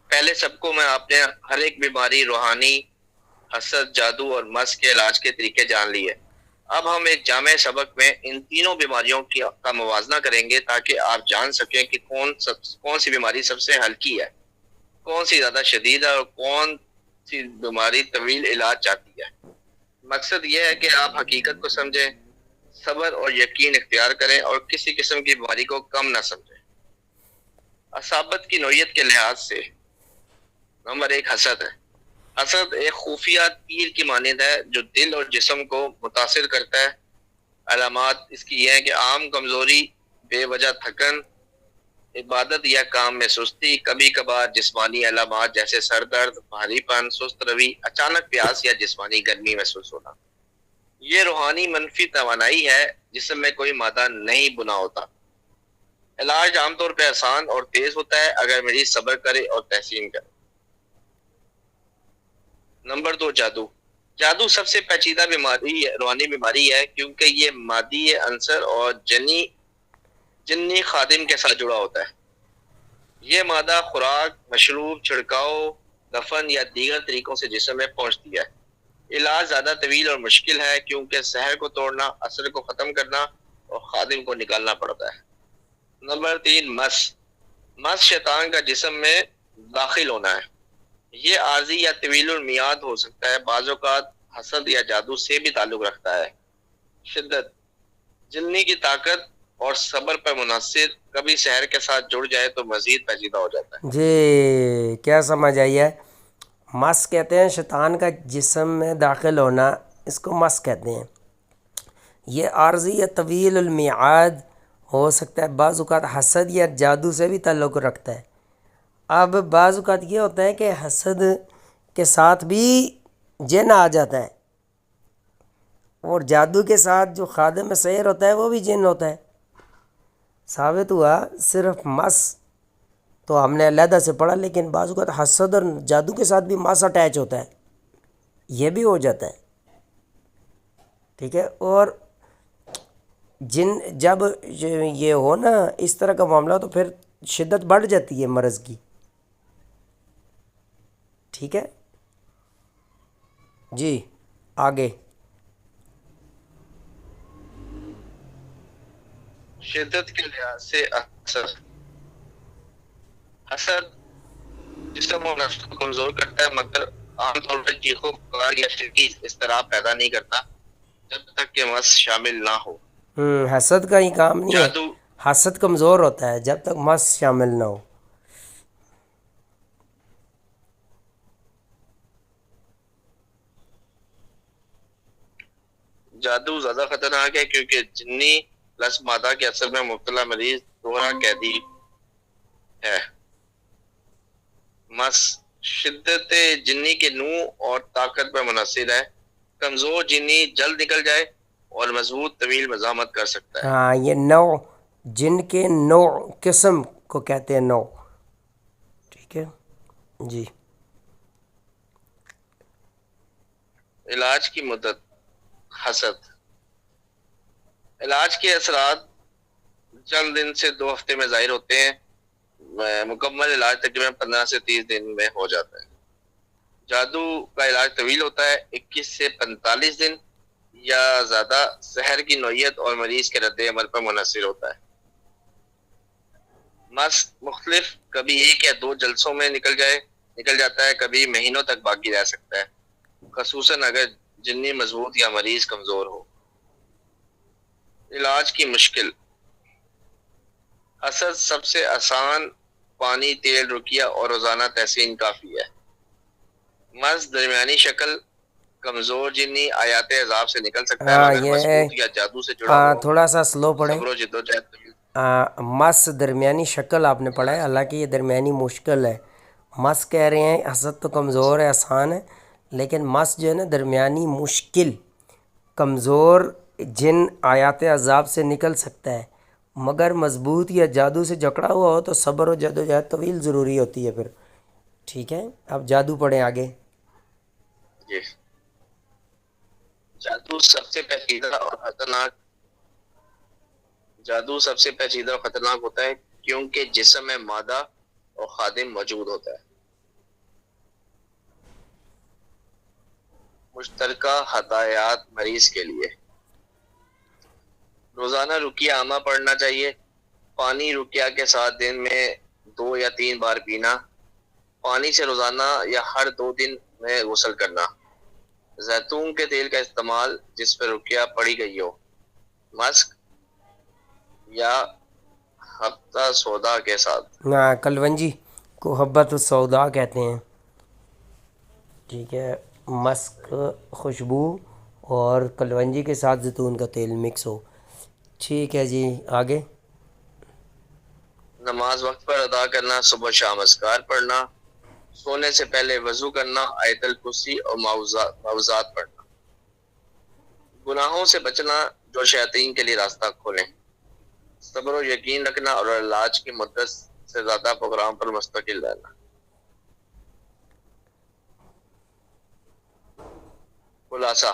پہلے سب کو میں آپ نے ہر ایک بیماری، روحانی، حسد، جادو اور مس کے علاج کے طریقے جان لیے. اب ہم ایک جامع سبق میں ان تینوں بیماریوں کا موازنہ کریں گے تاکہ آپ جان سکیں کہ کون سی بیماری سب سے ہلکی ہے، کون سی زیادہ شدید ہے اور کون سی بیماری طویل علاج چاہتی ہے. مقصد یہ ہے کہ آپ حقیقت کو سمجھیں، صبر اور یقین اختیار کریں اور کسی قسم کی بیماری کو کم نہ سمجھیں. اصابت کی نوعیت کے لحاظ سے نمبر 1 حسد ہے. حسد ایک خفیہ تیر کی مانند ہے جو دل اور جسم کو متاثر کرتا ہے. علامات اس کی یہ ہیں کہ عام کمزوری، بے وجہ تھکن، عبادت یا کام میں سستی، کبھی کبھار جسمانی علامات جیسے سر درد، بھاری پن، سست روی، اچانک پیاس یا جسمانی گرمی محسوس ہونا. یہ روحانی منفی توانائی ہے جسم میں کوئی مادہ نہیں بنا ہوتا. علاج عام طور پہ آسان اور تیز ہوتا ہے اگر مریض صبر کرے اور تحسین کرے. نمبر 2 جادو. جادو سب سے پیچیدہ بیماری، روحانی بیماری ہے کیونکہ یہ مادی عنصر اور جنی خادم کے ساتھ جڑا ہوتا ہے. یہ مادہ خوراک، مشروب، چھڑکاؤ، دفن یا دیگر طریقوں سے جسم میں پہنچتی ہے. علاج زیادہ طویل اور مشکل ہے کیونکہ زہر کو توڑنا، اثر کو ختم کرنا اور خادم کو نکالنا پڑتا ہے. نمبر 3 مس. مس شیطان کا جسم میں داخل ہونا ہے. یہ عارضی یا طویل المیعاد ہو سکتا ہے، بعض اوقات حسد یا جادو سے بھی تعلق رکھتا ہے. شدت. جلنی کی طاقت اور صبر پر منحصر، کبھی سحر کے ساتھ جڑ جائے تو مزید پیچیدہ ہو جاتا ہے. جی کیا سمجھ آئی ہے؟ مس کہتے ہیں شیطان کا جسم میں داخل ہونا، اس کو مس کہتے ہیں. یہ عارضی یا طویل المیعاد ہو سکتا ہے، بعض اوقات حسد یا جادو سے بھی تعلق رکھتا ہے. اب بعض اوقات یہ ہوتا ہے کہ حسد کے ساتھ بھی جن آ جاتا ہے، اور جادو کے ساتھ جو خادم سحر ہوتا ہے وہ بھی جن ہوتا ہے. ثابت ہوا صرف مس تو ہم نے علیحدہ سے پڑھا، لیکن بعض اوقات حسد اور جادو کے ساتھ بھی مس اٹیچ ہوتا ہے، یہ بھی ہو جاتا ہے. ٹھیک ہے، اور جن جب یہ ہو نا اس طرح کا معاملہ تو پھر شدت بڑھ جاتی ہے مرض کی. ٹھیک ہے جی آگے. شدت کے لحاظ سے حسد جسم اور نفس کو کمزور کرتا ہے مگر عام طور پر چیخو پکار یا شدید اضطراب پیدا نہیں کرتا جب تک کہ مس شامل نہ ہو. حسد کا ہی کام نہیں ہے، جادو حسد کمزور ہوتا ہے جب تک مس شامل نہ ہو. جادو زیادہ خطرناک ہے کیونکہ جنی پلس مادہ کے اثر میں مبتلا مریض دوہرا قیدی ہے. مس شدت جنی کے نوع اور طاقت پر منحصر ہے. کمزور جنی جلد نکل جائے اور مضبوط طویل مزاحمت کر سکتا ہے. ہاں یہ نوع جن کے نوع قسم کو کہتے ہیں نوع. ٹھیک ہے جی. علاج کی مدت. حسد. علاج کے اثرات چند دن سے 2 ہفتے میں ظاہر ہوتے ہیں. مکمل علاج تقریباً 15 سے 30 دن میں ہو جاتا ہے. جادو کا علاج طویل ہوتا ہے، 21 سے 45 دن یا زیادہ. زہر کی نوعیت اور مریض کے رد عمل پر منحصر ہوتا ہے. مس مختلف، کبھی 1 یا 2 جلسوں میں نکل جاتا ہے، کبھی مہینوں تک باقی رہ سکتا ہے، خصوصاً اگر جنی مضبوط یا مریض کمزور ہو. علاج کی مشکل. حسد سب سے آسان، پانی، تیل، رقیہ اور روزانہ تحسین کافی ہے. مرض درمیانی شکل، کمزور جنی آیات عذاب سے نکل سکتا ہے ہاں مگر یہ مضبوط یا جادو سے جڑا ہو. تھوڑا سا سلو پڑھیں. صبر و جدوجہد. مس درمیانی شکل آپ نے پڑھا ہے، حالانکہ یہ درمیانی مشکل ہے. مس کہہ رہے ہیں حسد تو کمزور ہے، آسان ہے، لیکن مس جو ہے نا درمیانی مشکل. کمزور جن آیات عذاب سے نکل سکتا ہے مگر مضبوط یا جادو سے جکڑا ہوا ہو تو صبر و جدوجہد طویل ضروری ہوتی ہے پھر. ٹھیک ہے اب جادو پڑھیں آگے. جی. جادو سب سے پیچیدہ اور خطرناک ہوتا ہے کیونکہ جسم میں مادہ اور خادم موجود ہوتا ہے. مشترکہ ہدایات مریض کے لیے. روزانہ رقیہ عامہ پڑھنا چاہیے. پانی رقیہ کے ساتھ دن میں 2 یا 3 بار پینا. پانی سے روزانہ یا ہر 2 دن میں غسل کرنا. زیتون کے تیل کا استعمال جس پر رقیہ پڑی گئی ہو. مسک یا ہفتہ سودا کے ساتھ. کلونجی کو حبت السودا کہتے ہیں. ٹھیک ہے. مسک خوشبو اور کلونجی کے ساتھ زیتون کا تیل مکس ہو. ٹھیک ہے جی آگے. نماز وقت پر ادا کرنا. صبح شام اذکار پڑھنا. سونے سے پہلے وضو کرنا. آیت الکرسی اور معوذات پڑھنا. گناہوں سے بچنا جو شیاطین کے لیے راستہ کھولیں. صبر و یقین رکھنا اور علاج کی مدت سے زیادہ پروگرام پر مستقل رہنا. خلاصہ.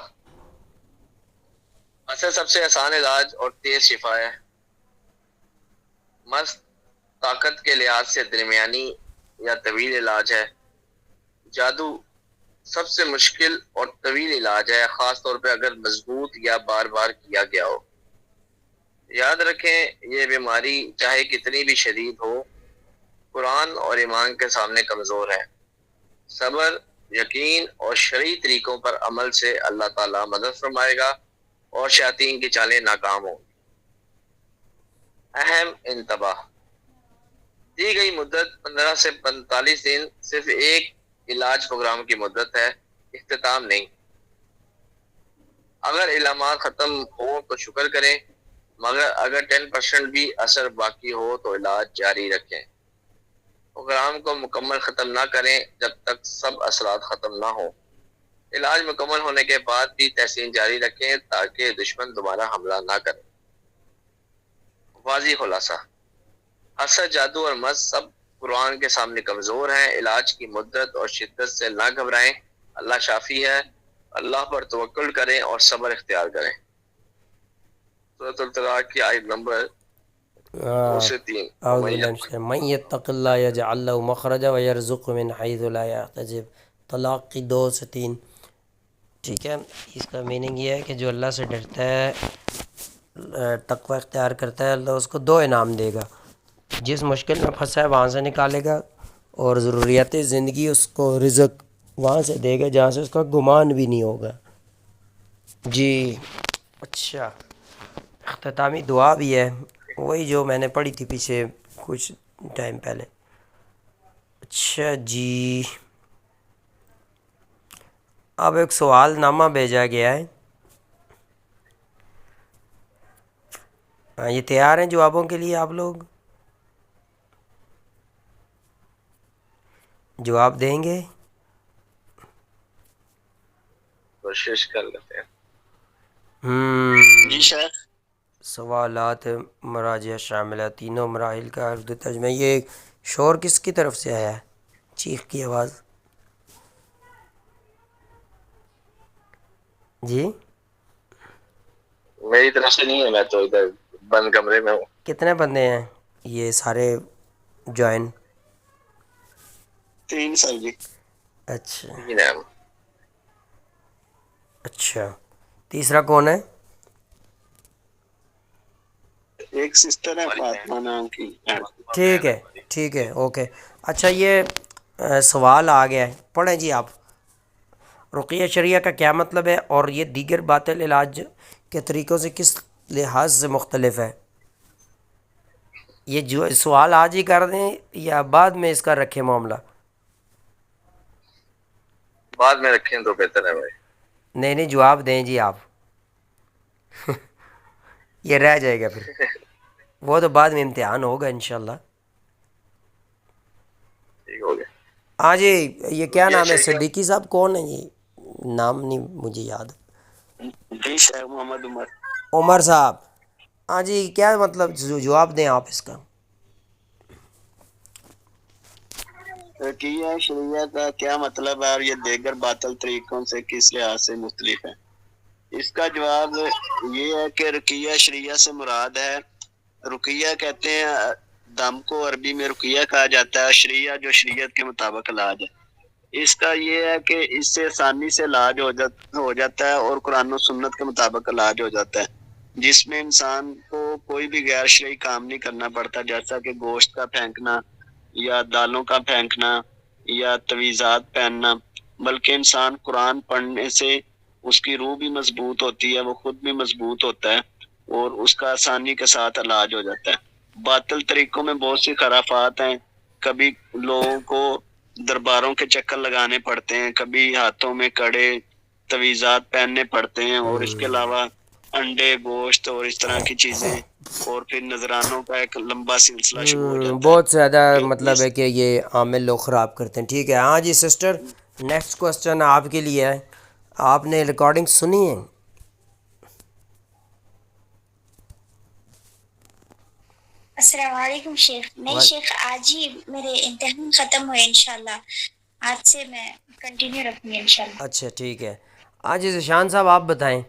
اسے سب سے آسان علاج اور تیز شفا ہے. مست طاقت کے لحاظ سے درمیانی یا طویل علاج ہے. جادو سب سے مشکل اور طویل علاج ہے، خاص طور پہ اگر مضبوط یا بار بار کیا گیا ہو. یاد رکھیں یہ بیماری چاہے کتنی بھی شدید ہو، قرآن اور ایمان کے سامنے کمزور ہے. صبر، یقین اور شرعی طریقوں پر عمل سے اللہ تعالیٰ مدد فرمائے گا اور شیاطین کی چالیں ناکام ہوں. اہم انتباہ. دی گئی مدت 15 سے 45 دن صرف ایک علاج پروگرام کی مدت ہے، اختتام نہیں. اگر علامات ختم ہو تو شکر کریں، مگر اگر 10% بھی اثر باقی ہو تو علاج جاری رکھیں. پروگرام کو مکمل ختم نہ کریں جب تک سب اثرات ختم نہ ہوں. علاج مکمل ہونے کے بعد بھی تحسین جاری رکھیں تاکہ دشمن دوبارہ حملہ نہ کرے. واضح خلاصہ. حسد، جادو اور مس سب قرآن کے سامنے کمزور ہیں. علاج کی مدت اور شدت سے نہ گھبرائیں، اللہ شافی ہے. اللہ پر توکل کریں اور صبر اختیار کریں. سورۃ الطلاق کی آیت نمبر 2 سے 3. اعوذ باللہ من الشیطان من یتق اللہ یجعل له مخرجا ویرزقه من حیث لا یحتسب. طلاق کی 2 سے 3. ٹھیک ہے. اس کا میننگ یہ ہے کہ جو اللہ سے ڈرتا ہے، تقوی اختیار کرتا ہے، اللہ اس کو 2 انعام دے گا. جس مشکل میں پھنسا ہے وہاں سے نکالے گا، اور ضروریات زندگی اس کو رزق وہاں سے دے گا جہاں سے اس کا گمان بھی نہیں ہوگا. جی اچھا. اختتامی دعا بھی ہے، وہی جو میں نے پڑھی تھی پیچھے کچھ ٹائم پہلے. اچھا جی. اب ایک سوال نامہ بھیجا گیا ہے. ہاں یہ تیار ہیں جوابوں کے لیے آپ لوگ؟ جواب دیں گے؟ کوشش کر لیتے ہیں. جی شیخ. سوالات مراجع شامل ہے تینوں مراحل کا اردو ترجمہ. یہ شور کس کی طرف سے آیا ہے؟ چیخ کی آواز. جی میری طرف سے نہیں ہے، میں تو ادھر بند کمرے میں ہوں. کتنے بندے ہیں یہ سارے جوائن؟ 3 سال جی. اچھا جی اچھا. تیسرا کون ہے؟ ایک سسٹر ہے فاطمہ نام کی. ٹھیک ہے ٹھیک ہے اوکے. اچھا یہ سوال آ گیا ہے، پڑھیں جی آپ. رقیہ شرعیہ کا کیا مطلب ہے اور یہ دیگر باطل علاج کے طریقوں سے کس لحاظ سے مختلف ہے؟ یہ جو سوال آج ہی کر دیں یا بعد میں اس کا رکھیں معاملہ؟ بعد میں رکھیں تو بہتر ہے بھائی. نہیں نہیں جواب دیں جی آپ. یہ رہ جائے گا پھر، وہ تو بعد میں امتحان ہوگا انشاءاللہ. ٹھیک ہو گیا. ہاں جی. یہ کیا رقیہ نام ہے شریعہ. صدیقی صاحب کون ہے یہ؟ نام نہیں مجھے یاد. جی شیخ محمد عمر. عمر صاحب. ہاں جی کیا مطلب جواب دیں آپ اس کا. رقیہ شریعہ کا کیا مطلب ہے اور یہ دیگر باطل طریقوں سے کس لحاظ سے مختلف ہے؟ اس کا جواب یہ ہے کہ رقیہ شریعہ سے مراد ہے، رقیہ کہتے ہیں دم کو عربی میں رقیہ کہا جاتا ہے، شریعہ جو شریعت کے مطابق علاج ہے. اس کا یہ ہے کہ اس سے آسانی سے علاج ہو جاتا ہے اور قرآن و سنت کے مطابق علاج ہو جاتا ہے، جس میں انسان کو کوئی بھی غیر شرعی کام نہیں کرنا پڑتا، جیسا کہ گوشت کا پھینکنا یا دالوں کا پھینکنا یا تویزات پہننا، بلکہ انسان قرآن پڑھنے سے اس کی روح بھی مضبوط ہوتی ہے، وہ خود بھی مضبوط ہوتا ہے اور اس کا آسانی کے ساتھ علاج ہو جاتا ہے. باطل طریقوں میں بہت سی خرافات ہیں، کبھی لوگوں کو درباروں کے چکر لگانے پڑتے ہیں، کبھی ہاتھوں میں کڑے تویزات پہننے پڑتے ہیں، اور اس کے علاوہ انڈے گوشت اور اس طرح کی چیزیں، اور پھر نذرانوں کا ایک لمبا سلسلہ شروع ہو جاتا ہے. بہت زیادہ کہ مطلب ہے کہ یہ عامل لوگ خراب کرتے ہیں. ٹھیک ہے. ہاں جی سسٹر نیکسٹ کوسچن آپ کے لیے ہے. آپ نے ریکارڈنگ سنی ہے؟ السلام علیکم شیخ. نہیں شیخ آج ہی میرے امتحان ختم ہوئے انشاءاللہ، آج سے میں کنٹینیو رکھوں گی انشاءاللہ. اچھا ٹھیک ہے. آج ذیشان صاحب آپ بتائیں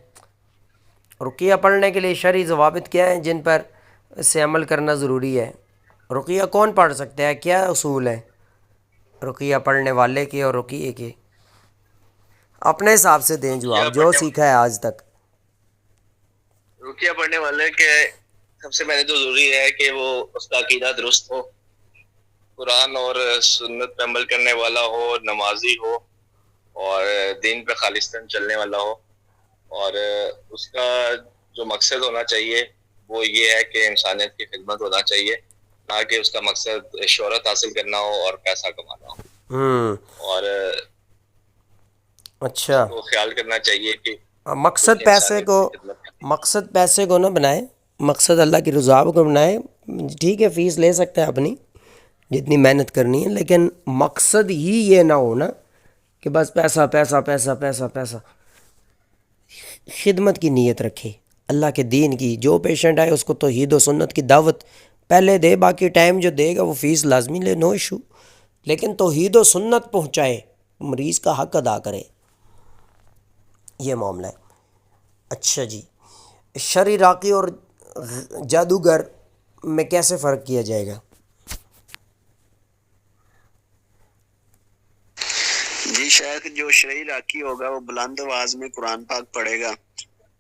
رقیہ پڑھنے کے لیے شرعی ضوابط کیا ہیں جن پر سے عمل کرنا ضروری ہے؟ رقیہ کون پڑھ سکتا ہے؟ کیا اصول ہے رقیہ پڑھنے والے کے اور رقیے کے؟ اپنے حساب سے دیں جواب جو سیکھا ہے آج تک. رقیہ پڑھنے والے کے سب سے پہلے تو ضروری ہے کہ وہ اس کا عقیدہ درست ہو، قرآن اور سنت پہ عمل کرنے والا ہو، نمازی ہو اور دین پہ خالصتاً چلنے والا ہو، اور اس کا جو مقصد ہونا چاہیے وہ یہ ہے کہ انسانیت کی خدمت ہونا چاہیے، نہ کہ اس کا مقصد شہرت حاصل کرنا ہو اور پیسہ کمانا ہو. اور اچھا اس کو خیال کرنا چاہیے کہ مقصد پیسے کو، مقصد پیسے کو نہ بنائے، مقصد اللہ کی رضا کو بنائے. ٹھیک ہے فیس لے سکتا ہے اپنی جتنی محنت کرنی ہے، لیکن مقصد ہی یہ نہ ہونا کہ بس پیسہ پیسہ پیسہ پیسہ پیسہ. خدمت کی نیت رکھے اللہ کے دین کی. جو پیشنٹ آئے اس کو توحید و سنت کی دعوت پہلے دے، باقی ٹائم جو دے گا وہ فیس لازمی لے، نو ایشو، لیکن توحید و سنت پہنچائے، مریض کا حق ادا کرے، یہ معاملہ ہے. اچھا جی شرعی راقی اور جادوگر میں کیسے فرق کیا جائے گا؟ جی شیخ جو شرعی راقی ہوگا وہ بلند آواز میں قرآن پاک پڑھے گا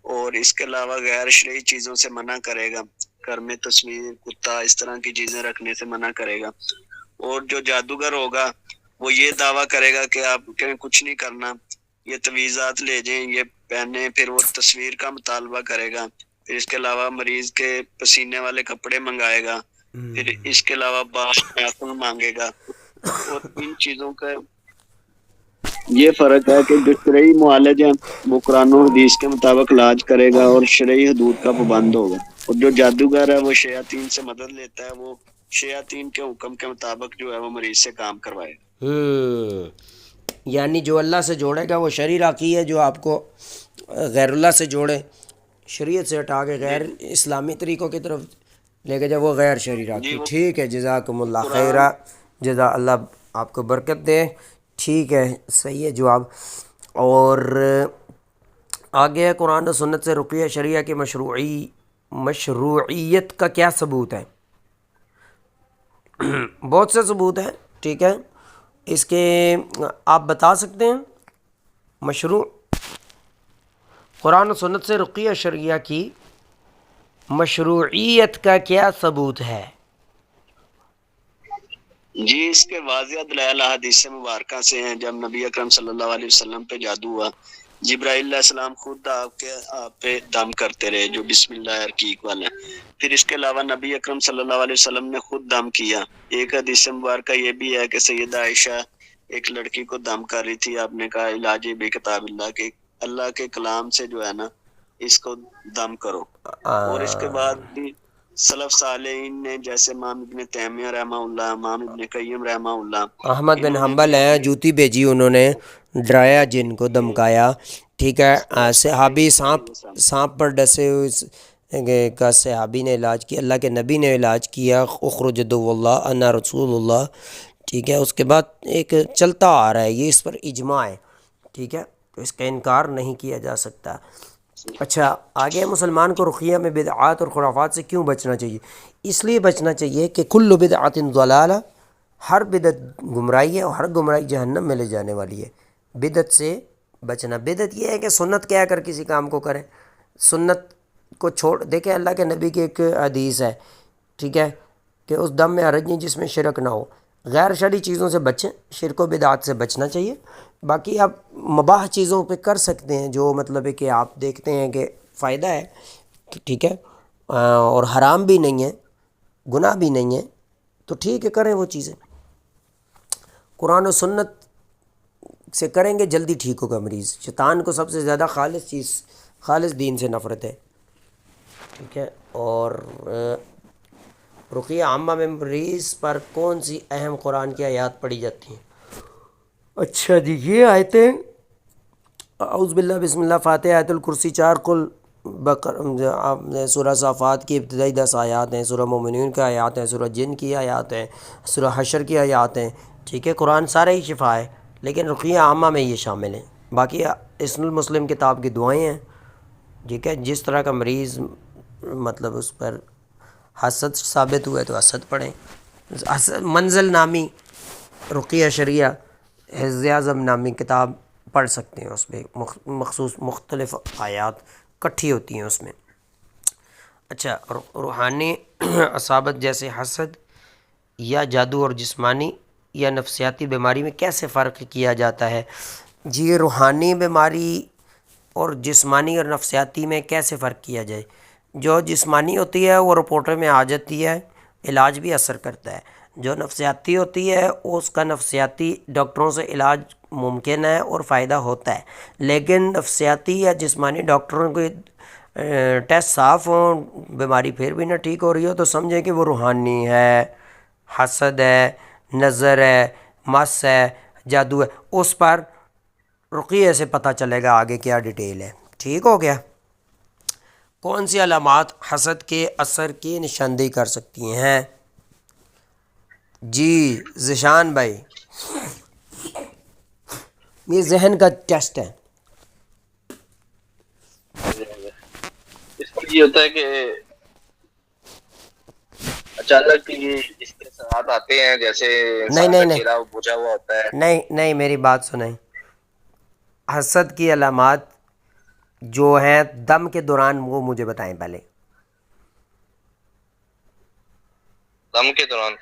اور اس کے علاوہ غیر شرعی چیزوں سے منع کرے گا، گھر میں تصویر کتا اس طرح کی چیزیں رکھنے سے منع کرے گا. اور جو جادوگر ہوگا وہ یہ دعویٰ کرے گا کہ آپ کچھ نہیں کرنا، یہ تویزات لے جائیں، یہ پہنے، پھر وہ تصویر کا مطالبہ کرے گا، پھر اس کے علاوہ مریض کے پسینے والے کپڑے منگائے گا، پھر اس کے علاوہ ناخن مانگے گا. اور ان چیزوں کا یہ فرق ہے کہ جو شرعی معالج ہے وہ قرآن و حدیث کے مطابق علاج کرے گا اور شرعی حدود کا پابند ہوگا. اور جو جادوگر ہے وہ شیاطین سے مدد لیتا ہے، وہ شیاطین کے حکم کے مطابق جو ہے وہ مریض سے کام کروائے۔ یعنی جو اللہ سے جوڑے گا وہ شرعی راقی ہے، جو آپ کو غیر اللہ سے جوڑے، شریعت سے ہٹا کے غیر اسلامی طریقوں کی طرف لے کے جب وہ غیر شرعی راقی۔ وہ ٹھیک ہے، جزاکم اللہ قرآن خیرہ، جزا اللہ آپ کو برکت دے۔ ٹھیک ہے، صحیح ہے جواب۔ اور آگے ہے قرآن و سنت سے رقیہ شریعہ کی مشروعیت کا کیا ثبوت ہے؟ بہت سے ثبوت ہیں، ٹھیک ہے، اس کے آپ بتا سکتے ہیں مشروع قرآن و سنت سے رقیہ شرعیہ کی مشروعیت کا کیا ثبوت ہے؟ جی اس کے واضح دلائل حدیث مبارکہ سے ہیں۔ جب نبی اکرم صلی اللہ علیہ وسلم پہ جادو ہوا، جبرائیل علیہ السلام خود آپ پہ دم کرتے رہے، جو بسم اللہ رقیق والا ہے۔ پھر اس کے علاوہ نبی اکرم صلی اللہ علیہ وسلم نے خود دم کیا۔ ایک حدیث مبارکہ یہ بھی ہے کہ سیدہ عائشہ ایک لڑکی کو دم کر رہی تھی، آپ نے کہا علاج بے کتاب اللہ کے کلام سے جو ہے نا اس کو دم کرو۔ اور اس کے بعد بھی سلف صالحین نے، جیسے امام ابن تیمیہ رحمہ اللہ، امام ابن قیم رحمہ اللہ، احمد بن حنبل ہیں، جوتی بھیجی انہوں نے، ڈرایا جن کو، دمکایا، ٹھیک ہے۔ صحابی سانپ پر ڈسے ہوئے کا صحابی نے علاج کیا، اللہ کے نبی نے علاج کیا، اخرج دو اللہ انا رسول اللہ، ٹھیک ہے۔ اس کے بعد ایک چلتا آ رہا ہے، یہ اس پر اجماع ہے، ٹھیک ہے، تو اس کا انکار نہیں کیا جا سکتا۔ اچھا آگے، مسلمان کو رقیہ میں بدعات اور خرافات سے کیوں بچنا چاہیے؟ اس لیے بچنا چاہیے کہ کل بدعت ضلالہ، ہر بدعت گمراہی ہے، اور ہر گمراہی جہنم میں لے جانے والی ہے۔ بدعت سے بچنا، بدعت یہ ہے کہ سنت کہہ کر کسی کام کو کریں، سنت کو چھوڑ دیکھیں۔ اللہ کے نبی کی ایک حدیث ہے، ٹھیک ہے، کہ اس دم میں حرج نہیں جس میں شرک نہ ہو۔ غیر شرعی چیزوں سے بچیں، شرک و بدعات سے بچنا چاہیے۔ باقی آپ مباح چیزوں پہ کر سکتے ہیں، جو مطلب ہے کہ آپ دیکھتے ہیں کہ فائدہ ہے، ٹھیک ہے، اور حرام بھی نہیں ہے، گناہ بھی نہیں ہے، تو ٹھیک ہے، کریں وہ چیزیں۔ قرآن و سنت سے کریں گے جلدی ٹھیک ہوگا مریض۔ شیطان کو سب سے زیادہ خالص چیز، خالص دین سے نفرت ہے، ٹھیک ہے۔ اور رقیہ عامہ میں مریض پر کون سی اہم قرآن کی آیات پڑھی جاتی ہیں؟ اچھا جی، یہ آیتیں اعوذ باللہ، بسم اللہ، فاتحہ، آیت الکرسی، 4 قل، سورہ صافات کی ابتدائی 10 آیات ہیں، سورہ مومنون کی آیات ہیں، سورہ جن کی آیات ہیں، سورہ حشر کی آیات ہیں، ٹھیک ہے۔ قرآن سارا ہی شفا ہے، لیکن رقیہ عامہ میں یہ شامل ہیں۔ باقی حصن المسلم کتاب کی دعائیں ہیں، ٹھیک ہے۔ جس طرح کا مریض مطلب اس پر حسد ثابت ہوا ہے تو حسد پڑھیں۔ منزل نامی رقیہ شریعہ، حفظ اعظم نامی کتاب پڑھ سکتے ہیں، اس میں مخصوص مختلف آیات کٹھی ہوتی ہیں اس میں۔ اچھا، روحانی اصابت جیسے حسد یا جادو اور جسمانی یا نفسیاتی بیماری میں کیسے فرق کیا جاتا ہے؟ جی، روحانی بیماری اور جسمانی اور نفسیاتی میں کیسے فرق کیا جائے؟ جو جسمانی ہوتی ہے وہ رپورٹر میں آ جاتی ہے، علاج بھی اثر کرتا ہے۔ جو نفسیاتی ہوتی ہے اس کا نفسیاتی ڈاکٹروں سے علاج ممکن ہے اور فائدہ ہوتا ہے، لیکن نفسیاتی یا جسمانی ڈاکٹروں کے ٹیسٹ صاف ہوں، بیماری پھر بھی نہ ٹھیک ہو رہی ہو، تو سمجھیں کہ وہ روحانی ہے، حسد ہے، نظر ہے، مس ہے، جادو ہے۔ اس پر رقیہ سے پتہ چلے گا آگے کیا ڈیٹیل ہے، ٹھیک ہو گیا۔ کون سی علامات حسد کے اثر کی نشاندہی کر سکتی ہیں؟ جی ذیشان بھائی، یہ ذہن کا ٹیسٹ ہے۔ اس میں یہ ہوتا ہے کہ اچانک یہ اس کے ساتھ آتے ہیں، جیسے انسان کا چہرہ بجھا ہوا ہوتا ہے۔ نہیں، میری بات سنیں۔ حسد کی علامات جو ہیں دم کے دوران، وہ مجھے بتائیں پہلے۔ دم کے دوران؟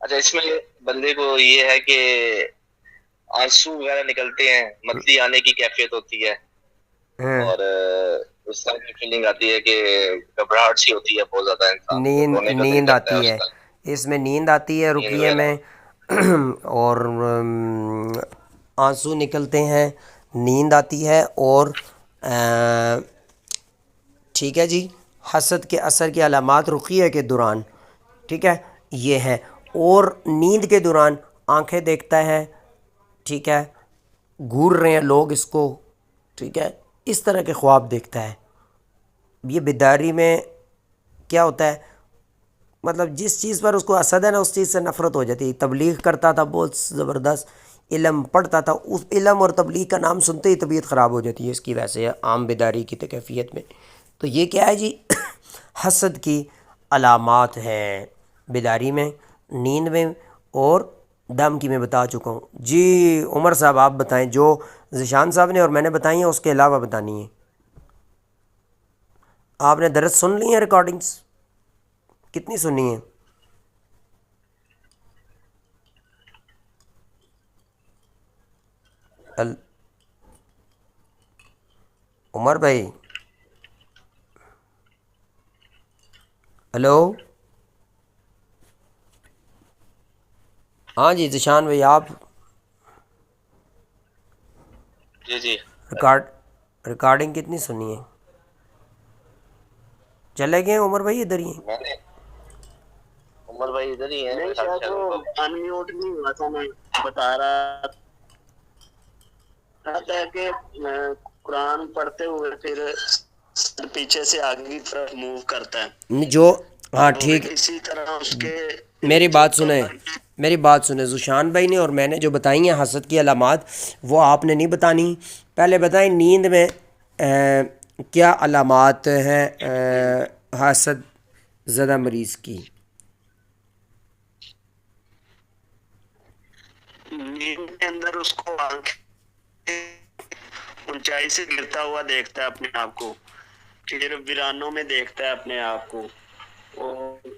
اچھا، اس میں بندے کو یہ ہے کہ آنسو وغیرہ نکلتے ہیں، متلی آنے کی کیفیت ہوتی ہے، اور اس طرح کی فیلنگ آتی ہے کہ گھبراہٹ سی ہوتی ہے بہت زیادہ، انسان نیند آتی ہے، اس میں نیند آتی ہے رقیے میں، اور آنسو نکلتے ہیں، نیند آتی ہے، اور ٹھیک ہے جی، حسد کے اثر کی علامات رقیہ کے دوران، ٹھیک ہے، یہ ہے. اور نیند کے دوران آنکھیں دیکھتا ہے، ٹھیک ہے، گھور رہے ہیں لوگ اس کو، ٹھیک ہے، اس طرح کے خواب دیکھتا ہے. یہ بیداری میں کیا ہوتا ہے، مطلب جس چیز پر اس کو حسد ہے نا اس چیز سے نفرت ہو جاتی ہے. تبلیغ کرتا تھا بہت زبردست، علم پڑھتا تھا، اس علم اور تبلیغ کا نام سنتے ہی طبیعت خراب ہو جاتی ہے اس کی، ویسے عام بیداری کی کیفیت میں. تو یہ کیا ہے جی، حسد کی علامات ہیں بیداری میں، نیند میں اور دم کی میں بتا چکا ہوں. جی عمر صاحب آپ بتائیں، جو ذیشان صاحب نے اور میں نے بتائی ہیں اس کے علاوہ بتانی ہے. آپ نے درس سن لی ہیں، ریکارڈنگز کتنی سنی ہیں؟ عمر بھائی، ہلو، ہاں جی ذیشان بھائی آپ جی ریکارڈنگ کتنی سنی ہے؟ چلے گئے عمر بھائی ادھر ہی ہیں؟ میں نے عمر بھائی ادھر ہی ہیں. نہیں شاید وہ ان میوٹ نہیں ہوا تھا، میں بتا رہا تھا کہ قرآن پڑھتے ہوئے پھر پیچھے سے آگے کی طرف موو کرتا ہے، جو ہاں تو ٹھیک، اسی طرح اس کے میری جو بات سنیں، میری بات سنیں. ذیشان بھائی نے اور میں نے جو بتائی ہیں حسد کی علامات، وہ آپ نے نہیں بتانی. پہلے بتائیں نیند میں کیا علامات ہیں حسد زدہ مریض کی؟ نیند کے اندر اس کو اونچائی سے گرتا ہوا دیکھتا ہے اپنے آپ کو، پھر ویرانوں میں دیکھتا ہے اپنے آپ کو، اور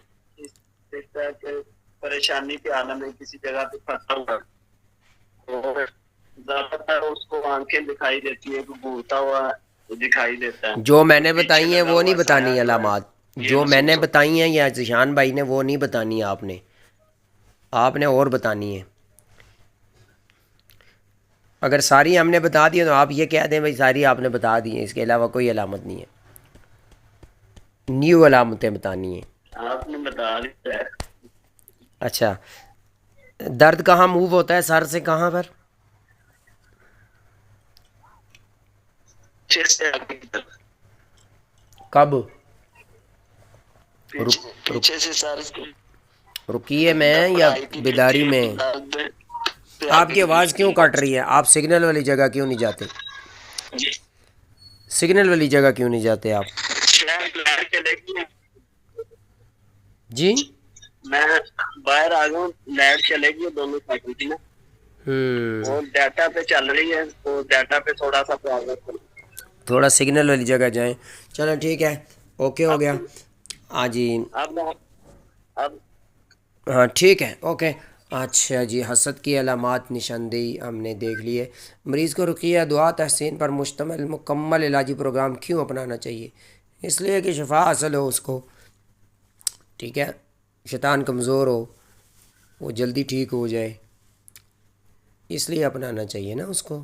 دیکھتا ہے کہ پریشانی کے عالم میں کسی جگہ پہ پھنسا ہوا، اور زیادہ تر اس کو آنکھیں دکھائی دیتی ہے کہ گھورتا ہوا دکھائی دیتا ہے، جو میں کوئی نے پیچھے بتائی ہیں لگا وہ نہیں ہوا سایہ بتانی جو ہے علامات، یہ جو میں نے محسوس ہوتا بتائی ہیں یا ذیشان بھائی نے وہ نہیں بتانی آپ نے، آپ نے اور بتانی ہے. اگر ساری ہم نے بتا دی تو آپ یہ کہہ دیں بھائی ساری آپ نے بتا دی ہیں، اس کے علاوہ کوئی علامت نہیں ہے، نیو علامتیں بتانی ہیں. ہے. آپ نے بتا دیا ہے. اچھا، درد کہاں موو ہوتا ہے سر سے کہاں پر؟ پیچھے سے آگے کی طرف، کب؟ پیچھے سے سر رکیے میں یا پڑھائی کی بیداری دیتی ہے میں؟ تو درد پہ آپ آگے کی کی آواز کیوں طرف. کٹ رہی ہے؟ آپ سگنل والی جگہ کیوں نہیں جاتے؟ جی سگنل والی جگہ کیوں نہیں جاتے آپ؟ شاید لائٹ چلے گی، جی میں باہر آ گیا ہوں، لائٹ چلے گی دونوں سائیکل کی نا، اور ڈاٹا پہ چل رہی ہے، تو ڈاٹا پہ تھوڑا سا پرابلم. تھوڑا سگنل والی جگہ جائیں. چلو ٹھیک ہے، اوکے ہو گیا. ہاں جی، اب ہاں ٹھیک ہے، اوکے. اچھا جی، حسد کی علامات نشاندہی ہم نے دیکھ لی ہے. مریض کو رقیہ دعا تحسین پر مشتمل مکمل علاجی پروگرام کیوں اپنانا چاہیے؟ اس لیے کہ شفا حاصل ہو اس کو، ٹھیک ہے، شیطان کمزور ہو، وہ جلدی ٹھیک ہو جائے، اس لیے اپنانا چاہیے نا اس کو.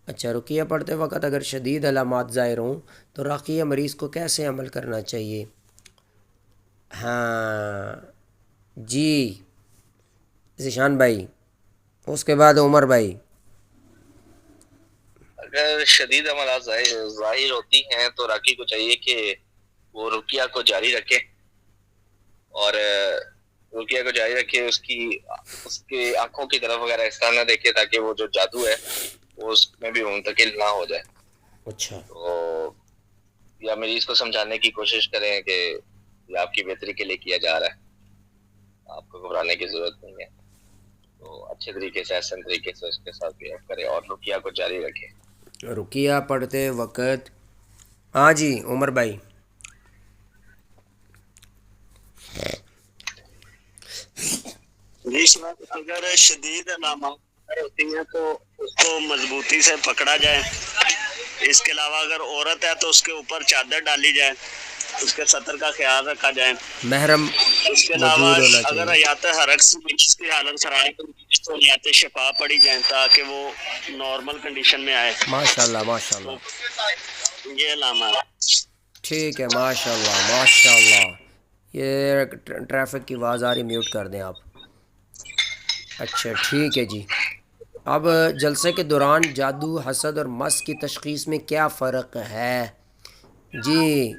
اچھا، رقیہ پڑھتے وقت اگر شدید علامات ظاہر ہوں تو رقیہ مریض کو کیسے عمل کرنا چاہیے؟ ہاں جی ذیشان بھائی، اس کے بعد عمر بھائی. اگر شدید عملات ظاہر ہوتی ہیں تو راکی کو چاہیے کہ وہ رقیہ کو جاری رکھے، اور رقیہ کو جاری رکھے، اس کی آنکھوں کی طرف وغیرہ اس طرح نہ دیکھے تاکہ وہ جو جادو ہے وہ اس میں بھی منتقل نہ ہو جائے. اچھا، تو یا مریض کو سمجھانے کی کوشش کریں کہ یہ آپ کی بہتری کے لیے کیا جا رہا ہے، آپ کو گھبرانے کی ضرورت نہیں ہے. تو اچھے طریقے سے، احسن طریقے سے اس کے ساتھ بہیو کرے اور رقیہ کو جاری رکھے. رقیہ پڑھتے وقت، ہاں جی عمر بھائی. اگر شدید علامات ہوتی ہیں تو اس کو مضبوطی سے پکڑا جائے. اس کے علاوہ اگر عورت ہے تو اس کے اوپر چادر ڈالی جائے، اس کے سطر کا خیال رکھا جائے. محرم اس کے علاوہ موجود ہونا اگر چاہیے. حیات حرک سے جس کی حالت خراب تو حیات شفا پڑی جائیں تاکہ وہ نارمل کنڈیشن میں آئے. ماشاء اللہ ماشاء تو اللہ. یہ علامات. ٹھیک ہے، ماشاء اللہ ماشاء اللہ. یہ ٹریفک کی آواز آ رہی، میوٹ کر دیں آپ. اچھا ٹھیک ہے جی. اب جلسے کے دوران جادو، حسد اور مس کی تشخیص میں کیا فرق ہے؟ جی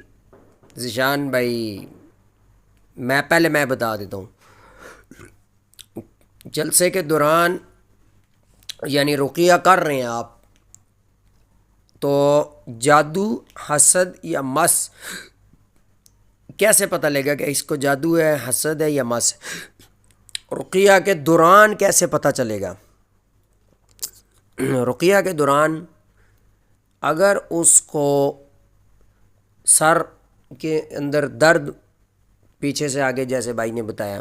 ذیشان بھائی، میں بتا دیتا ہوں. جلسے کے دوران یعنی رقیہ کر رہے ہیں آپ، تو جادو، حسد یا مس کیسے پتہ لگے گا کہ اس کو جادو ہے، حسد ہے یا مس؟ رقیہ کے دوران کیسے پتہ چلے گا؟ رقیہ کے دوران اگر اس کو سر کے اندر درد پیچھے سے آگے جیسے بھائی نے بتایا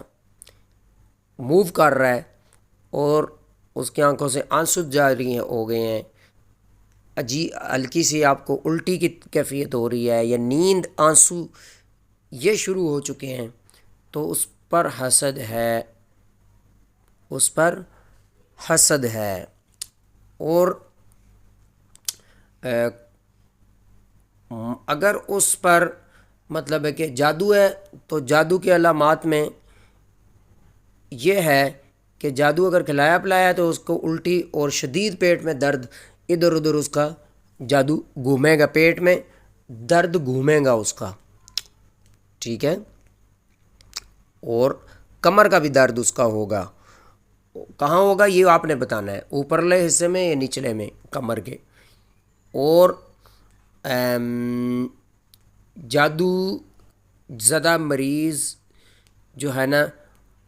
موو کر رہا ہے اور اس کی آنکھوں سے آنسو جاری ہو گئے ہیں، ہلکی سی آپ کو الٹی کی کیفیت ہو رہی ہے یا نیند، آنسو یہ شروع ہو چکے ہیں، تو اس پر حسد ہے، اس پر حسد ہے. اور اگر اس پر مطلب ہے کہ جادو ہے، تو جادو کے علامات میں یہ ہے کہ جادو اگر کھلایا پلایا تو اس کو الٹی اور شدید پیٹ میں درد، ادھر ادھر اس کا جادو گھومے گا، پیٹ میں درد گھومے گا اس کا، ٹھیک ہے. اور کمر کا بھی درد اس کا ہوگا. کہاں ہوگا یہ آپ نے بتانا ہے، اوپرلے حصے میں یا نچلے میں کمر کے. اور جادو زدہ مریض جو ہے نا،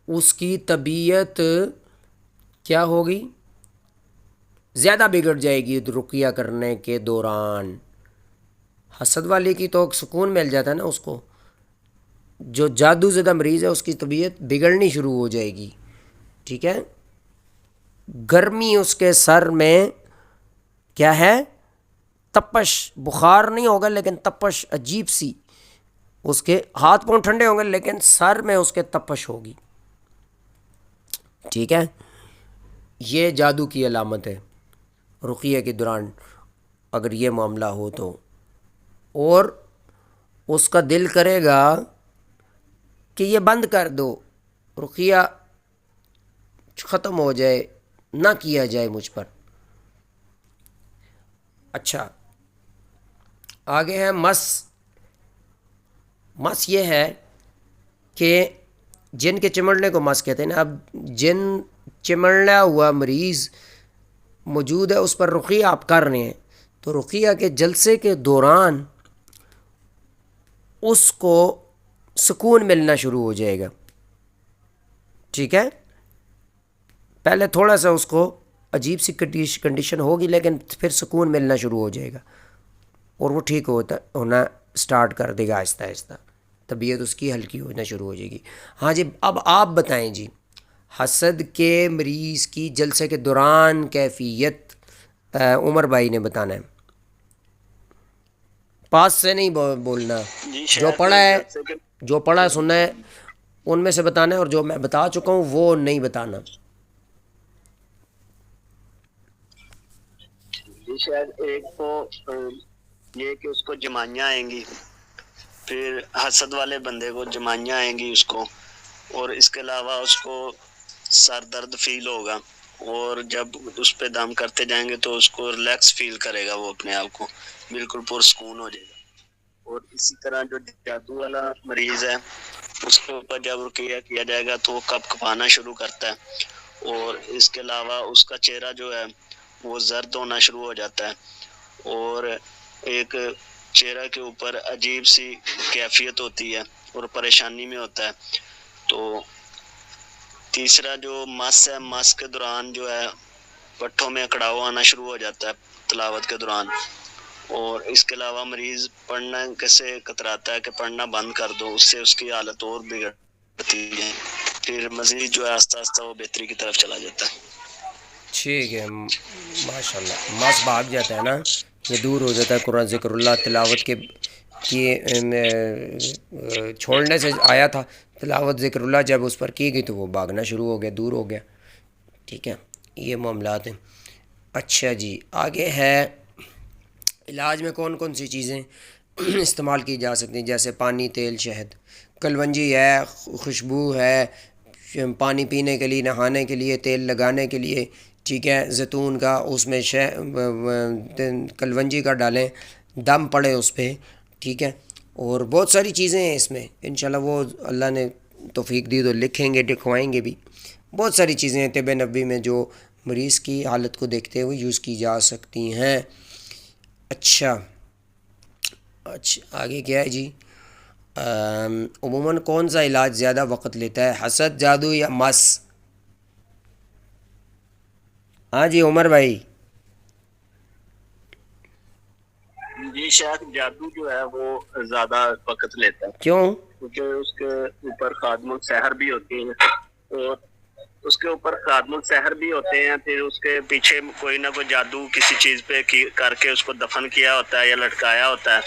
اس کی طبیعت کیا ہوگی؟ زیادہ بگڑ جائے گی رقیہ کرنے کے دوران. حسد والے کی تو سکون مل جاتا ہے نا اس کو، جو جادو زدہ مریض ہے اس کی طبیعت بگڑنی شروع ہو جائے گی، ٹھیک ہے. گرمی اس کے سر میں کیا ہے؟ تپش، بخار نہیں ہوگا لیکن تپش عجیب سی، اس کے ہاتھ پاؤں ٹھنڈے ہوں گے لیکن سر میں اس کے تپش ہوگی، ٹھیک ہے. یہ جادو کی علامت ہے رقیہ کے دوران اگر یہ معاملہ ہو تو. اور اس کا دل کرے گا کہ یہ بند کر دو، رقیہ ختم ہو جائے، نہ کیا جائے مجھ پر. اچھا آگے ہے مس. مس یہ ہے کہ جن کے چمڑنے کو مس کہتے ہیں نا. اب جن چمڑا ہوا مریض موجود ہے، اس پر رقیہ آپ کر رہے ہیں، تو رقیہ کے جلسے کے دوران اس کو سکون ملنا شروع ہو جائے گا، ٹھیک ہے. پہلے تھوڑا سا اس کو عجیب سی کنڈیشن ہوگی لیکن پھر سکون ملنا شروع ہو جائے گا اور وہ ٹھیک ہونا سٹارٹ کر دے گا آہستہ آہستہ، طبیعت اس کی ہلکی ہونا شروع ہو جائے گی. ہاں جی، اب آپ بتائیں جی، حسد کے مریض کی جلسے کے دوران کیفیت عمر بھائی نے بتانا ہے، پاس سے نہیں بولنا. جو پڑھا ہے، جو پڑھا سننا ہے ان میں سے بتانا ہے، اور جو میں بتا چکا ہوں وہ نہیں بتانا. شاید ایک تو یہ کہ اس کو جمانیاں آئیں گی، پھر حسد والے بندے کو جمانیاں آئیں گی اس کو، اور اس کے علاوہ اس کو سر درد فیل ہوگا، اور جب اس پہ دم کرتے جائیں گے تو اس کو ریلیکس فیل کرے گا، وہ اپنے آپ کو بالکل پرسکون ہو جائے گا. اور اسی طرح جو جادو والا مریض ہے اس کے اوپر جب رقیہ کیا جائے گا تو وہ کپ کپانا شروع کرتا ہے، اور اس کے علاوہ اس کا چہرہ جو ہے وہ زرد ہونا شروع ہو جاتا ہے، اور ایک چہرہ کے اوپر عجیب سی کیفیت ہوتی ہے اور پریشانی میں ہوتا ہے. تو تیسرا جو مس ہے، مس کے دوران جو ہے پٹھوں میں اکڑاؤ آنا شروع ہو جاتا ہے تلاوت کے دوران. اور اس کے علاوہ مریض پڑھنا کیسے کتراتا ہے کہ پڑھنا بند کر دو، اس سے اس کی حالت اور بگڑتی ہے، پھر مزید جو ہے آہستہ آہستہ وہ بہتری کی طرف چلا جاتا ہے. ٹھیک ہے، ماشاء اللہ. مس بھاگ جاتا ہے نا، یہ دور ہو جاتا ہے قرآن ذکر اللہ تلاوت کے چھوڑنے سے آیا تھا. تلاوت ذکر اللہ جب اس پر کی گئی تو وہ بھاگنا شروع ہو گیا، دور ہو گیا، ٹھیک ہے. یہ معاملات ہیں. اچھا جی آگے ہے علاج میں کون کون سی چیزیں. استعمال کی جا سکتی ہیں، جیسے پانی، تیل، شہد، کلونجی ہے، خوشبو ہے، پانی پینے کے لیے، نہانے کے لیے، تیل لگانے کے لیے، ٹھیک ہے، زیتون کا، اس میں کلونجی کا ڈالیں، دم پڑے اس پہ، ٹھیک ہے، اور بہت ساری چیزیں ہیں اس میں، انشاءاللہ وہ اللہ نے توفیق دی تو لکھیں گے، لکھوائیں گے بھی. بہت ساری چیزیں ہیں طب نبوی میں جو مریض کی حالت کو دیکھتے ہوئے یوز کی جا سکتی ہیں. اچھا آگے کیا ہے جی؟ عموماً کون سا علاج زیادہ وقت لیتا ہے، حسد، جادو یا مس؟ ہاں جی عمر بھائی. جی شاید جادو جو ہے وہ زیادہ وقت لیتا ہے، کیوں؟ کیونکہ اس کے اوپر خادم السحر بھی ہوتی ہیں، اور اس کے اوپر خادم السحر بھی ہوتے ہیں، پھر اس کے پیچھے کوئی نہ کوئی جادو کسی چیز پہ کر کے اس کو دفن کیا ہوتا ہے، یا لٹکایا ہوتا ہے،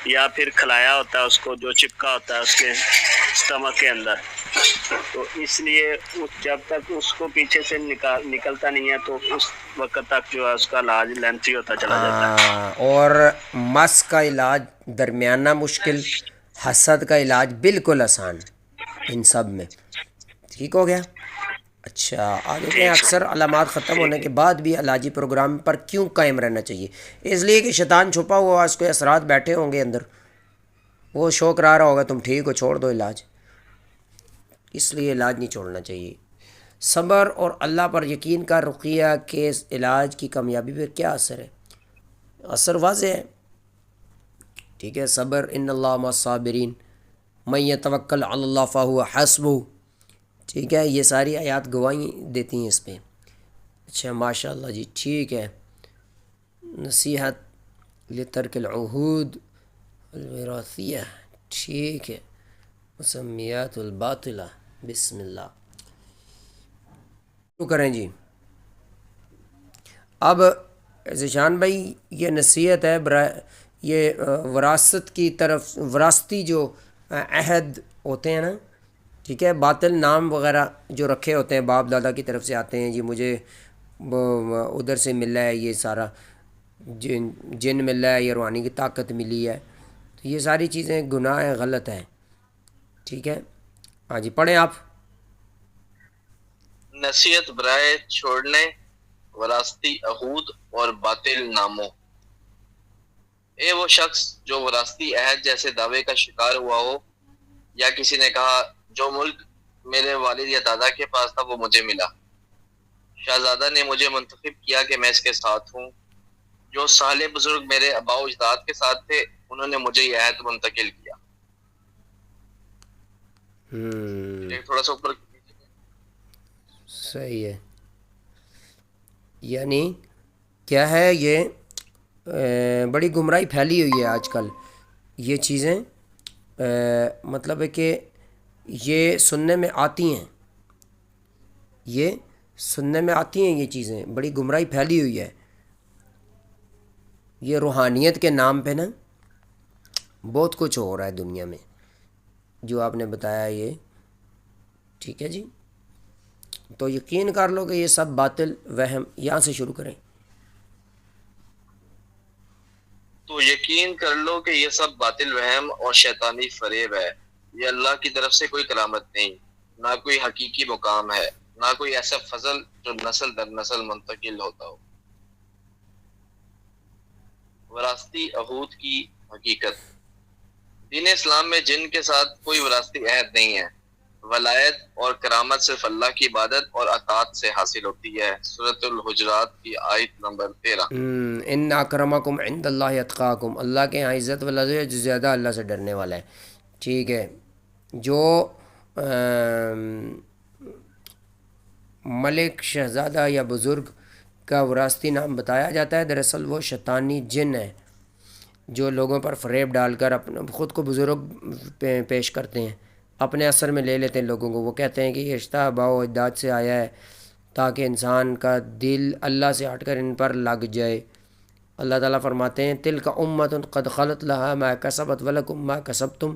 یا پھر کھلایا ہوتا ہے اس کو، جو چپکا ہوتا ہے اس کے اسٹمک کے اندر. تو اس لیے جب تک اس کو پیچھے سے نکلتا نہیں ہے تو اس وقت تک جو ہے اس کا علاج لینتھی ہوتا چلا جاتا ہے. اور مس کا علاج درمیانہ مشکل، حسد کا علاج بالکل آسان، ان سب میں ٹھیک ہو گیا. اچھا آگے کہیں اکثر علامات ختم ہونے کے بعد بھی علاجی پروگرام پر کیوں قائم رہنا چاہیے؟ اس لیے کہ شیطان چھپا ہوا، اس کے اثرات بیٹھے ہوں گے اندر، وہ شو کرا رہا ہوگا تم ٹھیک ہو چھوڑ دو علاج، اس لیے علاج نہیں چھوڑنا چاہیے. صبر اور اللہ پر یقین کا رقیہ کے علاج کی کامیابی پر کیا اثر ہے؟ اثر واضح ہے، ٹھیک ہے. صبر، ان اللہ مع الصابرین، من یتوکل علی اللہ فہو حسبہ، ٹھیک ہے، یہ ساری آیات گواہی دیتی ہیں اس پہ. اچھا ماشاء اللہ جی ٹھیک ہے. نصیحت لترک العہود الوراثیہ، ٹھیک ہے. مسمیات الباطلہ، بسم اللہ. شروع کریں جی. اب ذیشان بھائی یہ نصیحت ہے یہ وراثت کی طرف، وراثتی جو عہد ہوتے ہیں نا، ٹھیک ہے، باطل نام وغیرہ جو رکھے ہوتے ہیں باپ دادا کی طرف سے آتے ہیں جی، مجھے ادھر سے ملا ہے یہ سارا، جن ملا ہے، یہ روحانی کی طاقت ملی ہے، تو یہ ساری چیزیں گناہ ہے، غلط ہے، ٹھیک ہے. ہاں جی پڑھیں آپ. نصیحت برائے چھوڑنے وراثتی عہود اور باطل ناموں. اے وہ شخص جو وراثتی عہد جیسے دعوے کا شکار ہوا ہو، یا کسی نے کہا جو ملک میرے والد یا دادا کے پاس تھا وہ مجھے ملا، شہزادہ نے مجھے منتخب کیا کہ میں اس کے ساتھ ہوں، جو صالح بزرگ میرے آباء و اجداد کے ساتھ تھے انہوں نے مجھے یہ عہد منتقل کیا. تھوڑا سا اوپر صحیح ہے. یعنی کیا ہے یہ بڑی گمراہی پھیلی ہوئی ہے آج کل، یہ چیزیں مطلب ہے کہ یہ سننے میں آتی ہیں، یہ سننے میں آتی ہیں، یہ چیزیں بڑی گمراہی پھیلی ہوئی ہے. یہ روحانیت کے نام پہ نا بہت کچھ ہو رہا ہے دنیا میں جو آپ نے بتایا یہ، ٹھیک ہے جی. تو یقین کر لو کہ یہ سب باطل وہم. یہاں سے شروع کریں. تو یقین کر لو کہ یہ سب باطل وہم اور شیطانی فریب ہے. یہ اللہ کی طرف سے کوئی کرامت نہیں، نہ کوئی حقیقی مقام ہے، نہ کوئی ایسا فضل جو نسل در نسل منتقل ہوتا ہو. وراثتی عہود کی حقیقت. دین اسلام میں جن کے ساتھ کوئی وراثتی عہد نہیں ہے. ولایت اور کرامت صرف اللہ کی عبادت اور اطاعت سے حاصل ہوتی ہے. سورۃ الحجرات کی آیت نمبر 13. ان اکرمکم عند اللہ اتقاکم، اللہ کے یہاں عزت والا جو زیادہ اللہ سے ڈرنے والا ہے، ٹھیک ہے. جو ملک، شہزادہ یا بزرگ کا وراثتی نام بتایا جاتا ہے دراصل وہ شیطانی جن ہے جو لوگوں پر فریب ڈال کر اپنے خود کو بزرگ پیش کرتے ہیں، اپنے اثر میں لے لیتے ہیں لوگوں کو. وہ کہتے ہیں کہ یہ رشتہ آباء و اجداد سے آیا ہے تاکہ انسان کا دل اللہ سے ہٹ کر ان پر لگ جائے. اللہ تعالیٰ فرماتے ہیں تلک امۃ قد خلت لہا ما کسبت ولکم ما کسبتم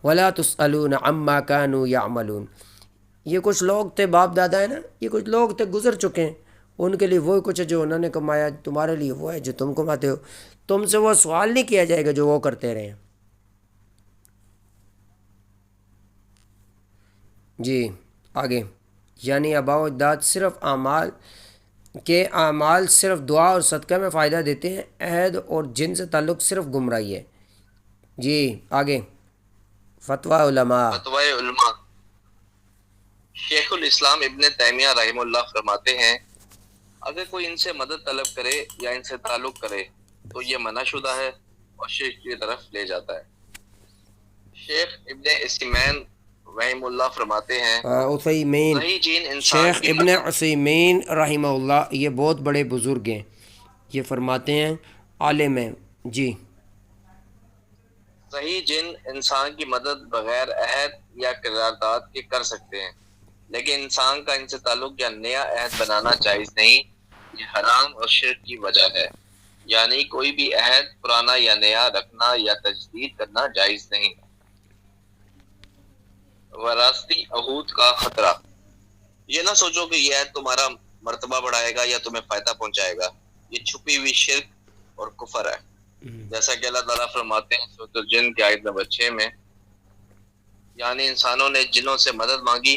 ولا تسألون عما کانوا یعملون. یہ کچھ لوگ تھے، باپ دادا ہے نا، یہ کچھ لوگ تھے گزر چکے ہیں، ان کے لیے وہی کچھ ہے جو انہوں نے کمایا، تمہارے لیے وہ ہے جو تم کماتے ہو. تم سے وہ سوال نہیں کیا جائے گا جو وہ کرتے رہے ہیں. جی آگے. یعنی آباء و اجداد صرف اعمال صرف دعا اور صدقہ میں فائدہ دیتے ہیں، عہد اور جن سے تعلق صرف گمراہی ہے. جی آگے. فتویٰ علماء. فتوائے علماء. شیخ الاسلام ابن تیمیہ رحمہ اللہ فرماتے ہیں اگر کوئی ان سے مدد طلب کرے یا ان سے تعلق کرے تو یہ منع شدہ ہے اور شرک کی طرف لے جاتا ہے. شیخ ابن عثیمین رحمہ اللہ فرماتے ہیں عثیمین، صحیح جین انسان شیخ کی ابن عثیمین رحمہ اللہ یہ بہت بڑے بزرگ ہیں، یہ فرماتے ہیں عالم ہیں. جی. صحیح جن انسان کی مدد بغیر عہد یا قرارداد کے کر سکتے ہیں، لیکن انسان کا ان سے تعلق یا نیا عہد بنانا جائز نہیں. یہ حرام اور شرک کی وجہ ہے. یعنی کوئی بھی عہد پرانا یا نیا رکھنا یا تجدید کرنا جائز نہیں. وراثتی عہود کا خطرہ. یہ نہ سوچو کہ یہ عہد تمہارا مرتبہ بڑھائے گا یا تمہیں فائدہ پہنچائے گا. یہ چھپی ہوئی شرک اور کفر ہے. جیسا کہ اللہ تعالیٰ فرماتے ہیں سورۃ الجن کی آیت نمبر 6 میں، یعنی انسانوں نے جنوں سے مدد مانگی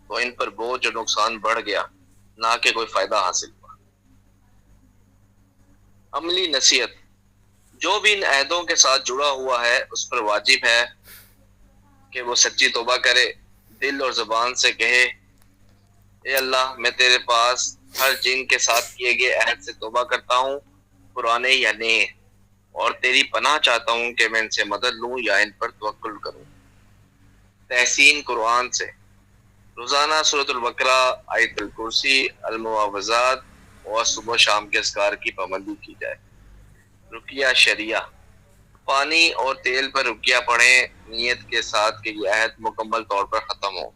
تو ان پر بوجھ اور نقصان بڑھ گیا، نہ کہ کوئی فائدہ حاصل ہوا. عملی نصیحت. جو بھی ان عہدوں کے ساتھ جڑا ہوا ہے اس پر واجب ہے کہ وہ سچی توبہ کرے، دل اور زبان سے کہے اے اللہ میں تیرے پاس ہر جن کے ساتھ کیے گئے عہد سے توبہ کرتا ہوں، پرانے یا نئے، اور تیری پناہ چاہتا ہوں کہ میں ان سے مدد لوں یا ان پر توکل کروں. تحسین قرآن سے. روزانہ سورۃ البقرہ، آیت الکرسی، المعوذات اور صبح شام کے اذکار کی پابندی کی جائے. رقیہ شریعہ. پانی اور تیل پر رقیہ پڑھیں نیت کے ساتھ کہ یہ عہد مکمل طور پر ختم ہو.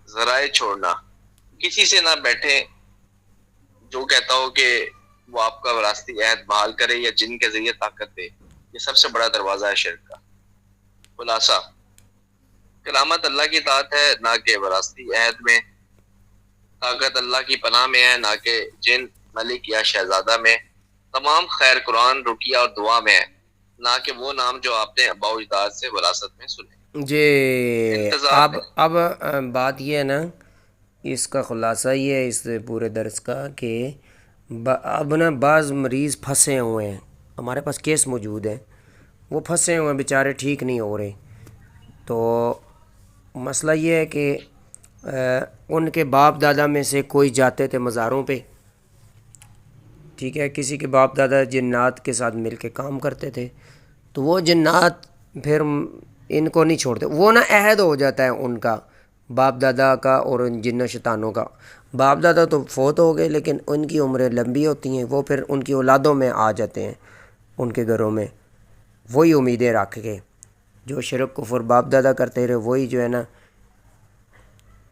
ذرائع چھوڑنا. کسی سے نہ بیٹھے جو کہتا ہو کہ وہ آپ کا وراثتی عہد بحال کرے یا جن کے ذریعے طاقت دے. یہ سب سے بڑا دروازہ ہے شرک کا. خلاصہ. کرامت اللہ کی اطاعت ہے نہ کہ وراثتی عہد میں. طاقت اللہ کی پناہ میں ہے نہ کہ جن، ملک یا شہزادہ میں. تمام خیر قرآن، رقیہ اور دعا میں ہے، نہ کہ وہ نام جو آپ نے آباء و اجداد سے وراثت میں سنے. جی اب بات یہ ہے نا، اس کا خلاصہ یہ ہے اس پورے درس کا کہ اب نا بعض مریض پھنسے ہوئے ہیں، ہمارے پاس کیس موجود ہیں، وہ پھنسے ہوئے ہیں بیچارے، ٹھیک نہیں ہو رہے. تو مسئلہ یہ ہے کہ ان کے باپ دادا میں سے کوئی جاتے تھے مزاروں پہ، ٹھیک ہے، کسی کے باپ دادا جنات کے ساتھ مل کے کام کرتے تھے، تو وہ جنات پھر ان کو نہیں چھوڑتے. وہ نا عہد ہو جاتا ہے ان کا، باپ دادا کا اور ان جن و شیطانوں کا. باپ دادا تو فوت ہو گئے لیکن ان کی عمریں لمبی ہوتی ہیں، وہ پھر ان کی اولادوں میں آ جاتے ہیں ان کے گھروں میں، وہی امیدیں رکھ کے جو شرک کفر باپ دادا کرتے رہے وہی جو ہے نا،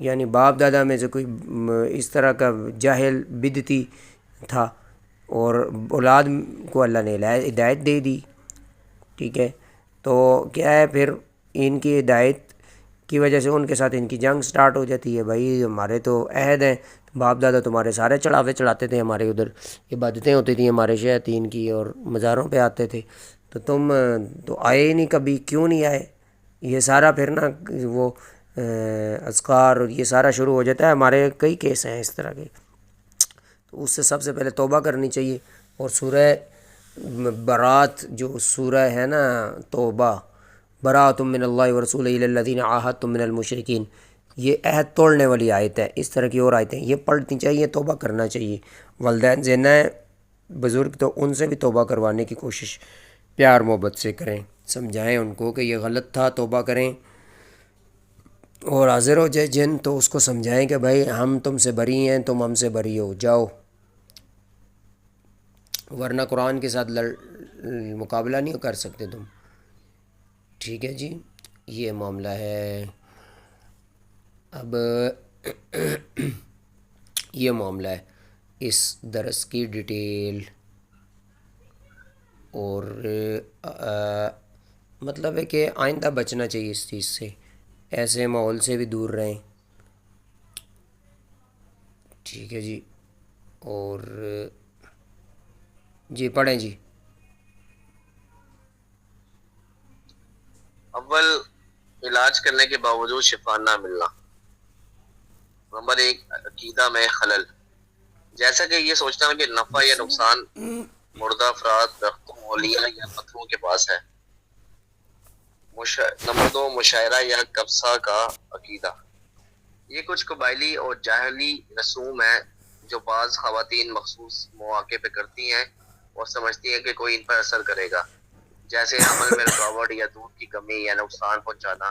یعنی باپ دادا میں سے کوئی اس طرح کا جاہل بدعتی تھا اور اولاد کو اللہ نے ہدایت دے دی، ٹھیک ہے. تو کیا ہے پھر ان کی ہدایت کی وجہ سے ان کے ساتھ ان کی جنگ سٹارٹ ہو جاتی ہے. بھائی ہمارے تو عہد ہیں، باپ دادا تمہارے سارے چڑھاوے چڑھاتے تھے، ہمارے ادھر عبادتیں ہوتی تھیں ہمارے شیاطین کی اور مزاروں پہ آتے تھے، تو تم تو آئے ہی نہیں کبھی، کیوں نہیں آئے؟ یہ سارا پھر نا وہ اذکار اور یہ سارا شروع ہو جاتا ہے. ہمارے کئی کیس ہیں اس طرح کے. تو اس سے سب سے پہلے توبہ کرنی چاہیے. اور سورہ برات جو سورہ ہے نا توبہ، براۃ من اللہ ورسولہ الی الذین عاہدتم من المشرکین، یہ عہد توڑنے والی آیت ہے. اس طرح کی اور آیتیں یہ پڑھنی چاہیے، توبہ کرنا چاہیے. والدین زینہ بزرگ تو ان سے بھی توبہ کروانے کی کوشش پیار محبت سے کریں، سمجھائیں ان کو کہ یہ غلط تھا، توبہ کریں. اور حاضر ہو جائے جن تو اس کو سمجھائیں کہ بھائی ہم تم سے بری ہیں، تم ہم سے بری ہو، جاؤ، ورنہ قرآن کے ساتھ مقابلہ نہیں کر سکتے تم. ٹھیک ہے جی، یہ معاملہ ہے. اب یہ معاملہ ہے اس درس کی ڈیٹیل، اور مطلب ہے کہ آئندہ بچنا چاہیے اس چیز سے، ایسے ماحول سے بھی دور رہیں. ٹھیک ہے جی. اور جی پڑھیں جی. اول، علاج کرنے کے باوجود شفا نہ ملنا. نمبر 1، عقیدہ میں خلل. جیسا کہ یہ سوچنا کہ نفع یا نقصان مردہ افراد، درختوں، اولیاء یا پتھروں کے پاس ہے. نمبر 2، مشاعرہ یا قبضہ کا عقیدہ. یہ کچھ قبائلی اور جاہلی رسوم ہیں جو بعض خواتین مخصوص مواقع پہ کرتی ہیں اور سمجھتی ہیں کہ کوئی ان پر اثر کرے گا، جیسے حمل میں رکاوٹ یا دودھ کی کمی یا نقصان پہنچانا.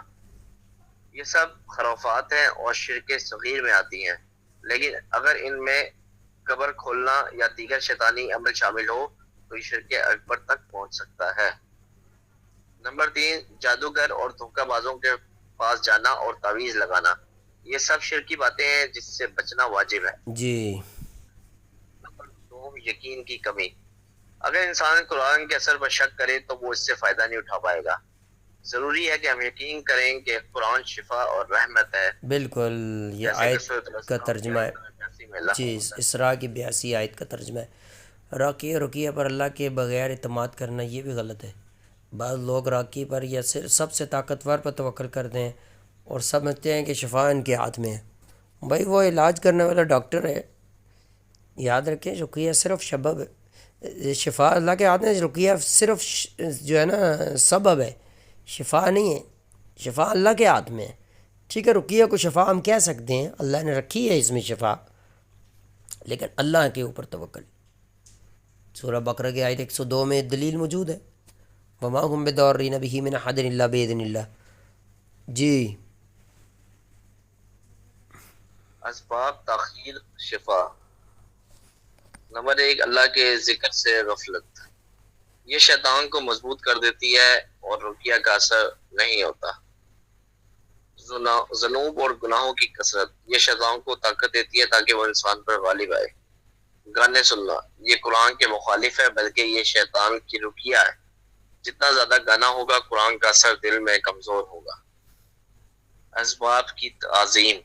یہ سب خرافات ہیں اور شرک صغیر میں آتی ہیں، لیکن اگر ان میں قبر کھولنا یا دیگر شیطانی عمل شامل ہو تو یہ شرک اکبر تک پہنچ سکتا ہے. نمبر 3، جادوگر اور دھوکہ بازوں کے پاس جانا اور تعویذ لگانا. یہ سب شرکی باتیں ہیں جس سے بچنا واجب ہے. جی. نمبر 2، یقین کی کمی. اگر انسان قرآن کے اثر پر شک کرے تو وہ اس سے فائدہ نہیں اٹھا پائے گا. ضروری ہے کہ ہم یقین کریں کہ قرآن شفا اور رحمت ہے. بالکل، یہ جیسے کہ آیت سورۃ کا الاسراء ترجمہ ہے. میں اللہ جی، اسراء کی 82 آیت کا ترجمہ ہے. راقی رقیہ پر اللہ کے بغیر اعتماد کرنا یہ بھی غلط ہے. بعض لوگ راقی پر یا صرف سب سے طاقتور پر توکل کرتے ہیں اور سمجھتے ہیں کہ شفا ان کے ہاتھ میں ہے. بھائی وہ علاج کرنے والا ڈاکٹر ہے. یاد رکھیں رقیہ صرف سبب ہے، شفا اللہ کے ہاتھ میں. رقیہ صرف جو ہے نا سبب ہے، شفا نہیں ہے. شفا اللہ کے ہاتھ میں ہے. ٹھیک ہے، رقیہ کو شفا ہم کہہ سکتے ہیں، اللہ نے رکھی ہے اس میں شفا، لیکن اللہ کے اوپر توکل. سورہ بقرہ کی آیت 102 میں دلیل موجود ہے، وما هم بضارین بہ من احد الا باذن اللہ. جی. اسباب تاخیر شفا. نمبر 1، اللہ کے ذکر سے غفلت. یہ شیطان کو مضبوط کر دیتی ہے اور رقیہ کا اثر نہیں ہوتا. ذنوب اور گناہوں کی کثرت. یہ شیطان کو طاقت دیتی ہے تاکہ وہ انسان پر غالب آئے. گانے سننا. یہ قرآن کے مخالف ہے بلکہ یہ شیطان کی رقیہ ہے. جتنا زیادہ گانا ہوگا قرآن کا اثر دل میں کمزور ہوگا. اسباب کی تعظیم.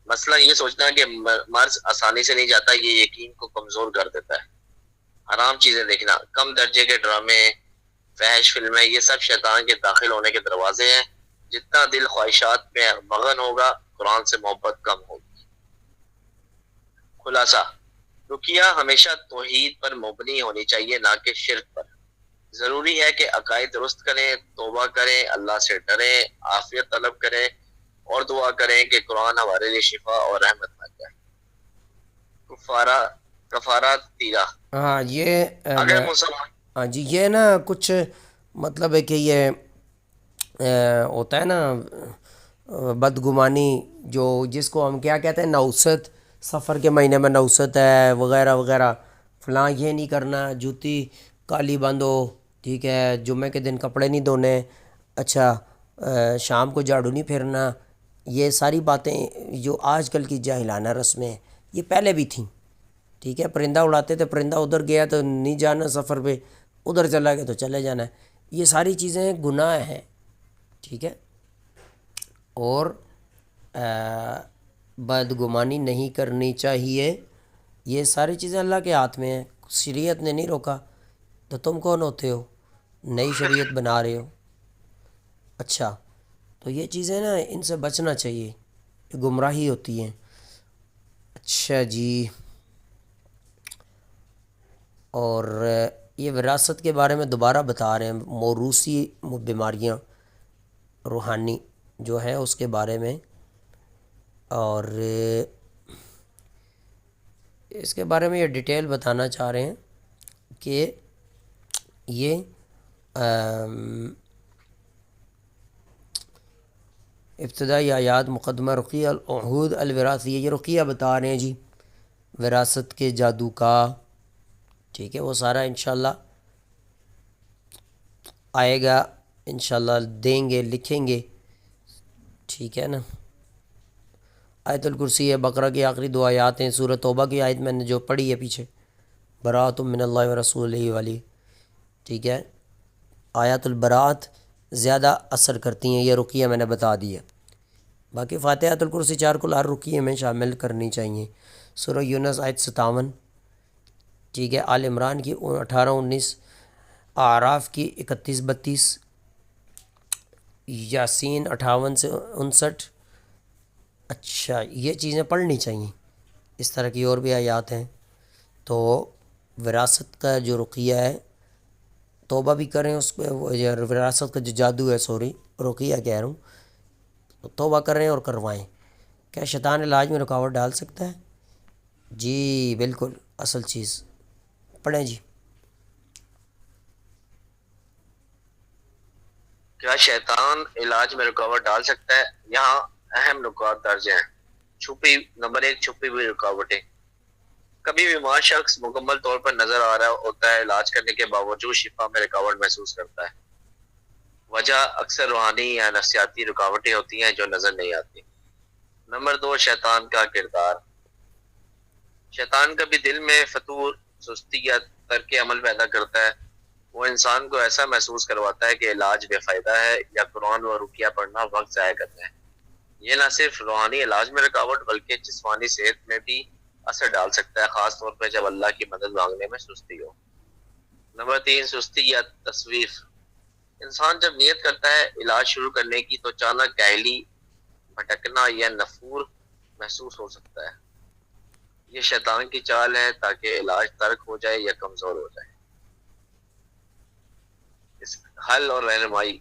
مثلا یہ سوچنا کہ مرض آسانی سے نہیں جاتا، یہ یقین کو کمزور کر دیتا ہے. حرام چیزیں دیکھنا، کم درجے کے ڈرامے، فحش فلمیں، یہ سب شیطان کے داخل ہونے کے دروازے ہیں. جتنا دل خواہشات میں مغن ہوگا قرآن سے محبت کم ہوگی. خلاصہ، رقیہ ہمیشہ توحید پر مبنی ہونی چاہیے، نہ کہ شرک پر. ضروری ہے کہ عقائد درست کریں، توبہ کریں، اللہ سے ڈریں، عافیت طلب کریں اور دعا کریں کہ قرآن ہمارے لیے شفا اور رحمت بن جائے. کفارہ تیرہ. ہاں یہ اگر مسلمان ہاں جی، یہ نا کچھ مطلب ہے کہ یہ ہوتا ہے نا بدگمانی، جو جس کو ہم کیا کہتے ہیں نوست، سفر کے مہینے میں نوست ہے وغیرہ وغیرہ، فلاں یہ نہیں کرنا، جوتی کالی باندھو، ٹھیک ہے، جمعے کے دن کپڑے نہیں دھونے، اچھا شام کو جھاڑو نہیں پھیرنا. یہ ساری باتیں جو آج کل کی جاہلانہ رسمیں ہیں، یہ پہلے بھی تھیں. ٹھیک ہے، پرندہ اڑاتے تھے، پرندہ ادھر گیا تو نہیں جانا سفر پہ، ادھر چلا گیا تو چلے جانا ہے. یہ ساری چیزیں گناہ ہیں. ٹھیک ہے، اور بدگمانی نہیں کرنی چاہیے. یہ ساری چیزیں اللہ کے ہاتھ میں ہیں. شریعت نے نہیں روکا تو تم کون ہوتے ہو نئی شریعت بنا رہے ہو؟ اچھا، تو یہ چیزیں نا ان سے بچنا چاہیے، یہ گمراہی ہوتی ہیں. اچھا جی. اور یہ وراثت کے بارے میں دوبارہ بتا رہے ہیں، موروثی بیماریاں روحانی جو ہے اس کے بارے میں، اور اس کے بارے میں یہ ڈیٹیل بتانا چاہ رہے ہیں کہ یہ ابتدائی آیات مقدمہ رقیہ العہود الوراثیہ، یہ رقیہ بتا رہے ہیں جی وراثت کے جادو کا. ٹھیک ہے، وہ سارا انشاءاللہ آئے گا، انشاءاللہ دیں گے، لکھیں گے. ٹھیک ہے نا. آیت الکرسی ہے، بقرہ کی آخری 2 آیات ہیں، سورۃ توبہ کی آیت میں نے جو پڑھی ہے پیچھے، براۃ من اللہ و رسولہ والی. ٹھیک ہے، آیات البراۃ زیادہ اثر کرتی ہیں، یہ رقیہ میں نے بتا دی ہے. باقی فاتحۃ الکرسی 4 کل ہر رقیے میں شامل کرنی چاہیے. سورہ یونس آیت 57، ٹھیک ہے، آل عمران کی 18-19، اعراف کی 31-32، یاسین 58 سے 59۔ اچھا، یہ چیزیں پڑھنی چاہیے، اس طرح کی اور بھی آیات ہیں۔ تو وراثت کا جو رقیہ ہے، توبہ بھی کریں اس پہ، وراثت کا جو جادو ہے، سوری رقیہ کہہ رہا ہوں، تو توبہ کریں اور کروائیں۔ کیا شیطان علاج میں رکاوٹ ڈال سکتا ہے؟ جی بالکل، اصل چیز پڑھیں جی۔ کیا شیطان علاج میں رکاوٹ ڈال سکتا ہے؟ یہاں اہم نکات درج ہیں۔ نمبر 1، چھپی ہوئی رکاوٹیں۔ کبھی بیمار شخص مکمل طور پر نظر آ رہا ہوتا ہے، علاج کرنے کے باوجود شفا میں رکاوٹ محسوس کرتا ہے۔ وجہ اکثر روحانی یا نفسیاتی رکاوٹیں ہوتی ہیں جو نظر نہیں آتی۔ نمبر 2، شیطان کا کردار۔ شیطان کبھی دل میں فتور، سستی یا ترک عمل پیدا کرتا ہے۔ وہ انسان کو ایسا محسوس کرواتا ہے کہ علاج بے فائدہ ہے یا قرآن و رقیہ پڑھنا وقت ضائع کرنا ہے۔ یہ نہ صرف روحانی علاج میں رکاوٹ بلکہ جسمانی صحت میں بھی اثر ڈال سکتا ہے، خاص طور پہ جب اللہ کی مدد مانگنے میں سستی ہو۔ نمبر 3، سستی یا تصویف۔ انسان جب نیت کرتا ہے علاج شروع کرنے کی تو اچانک کاہلی، بھٹکنا یا نفور محسوس ہو سکتا ہے۔ یہ شیطان کی چال ہے تاکہ علاج ترک ہو جائے یا کمزور ہو جائے۔ اس حل اور رہنمائی۔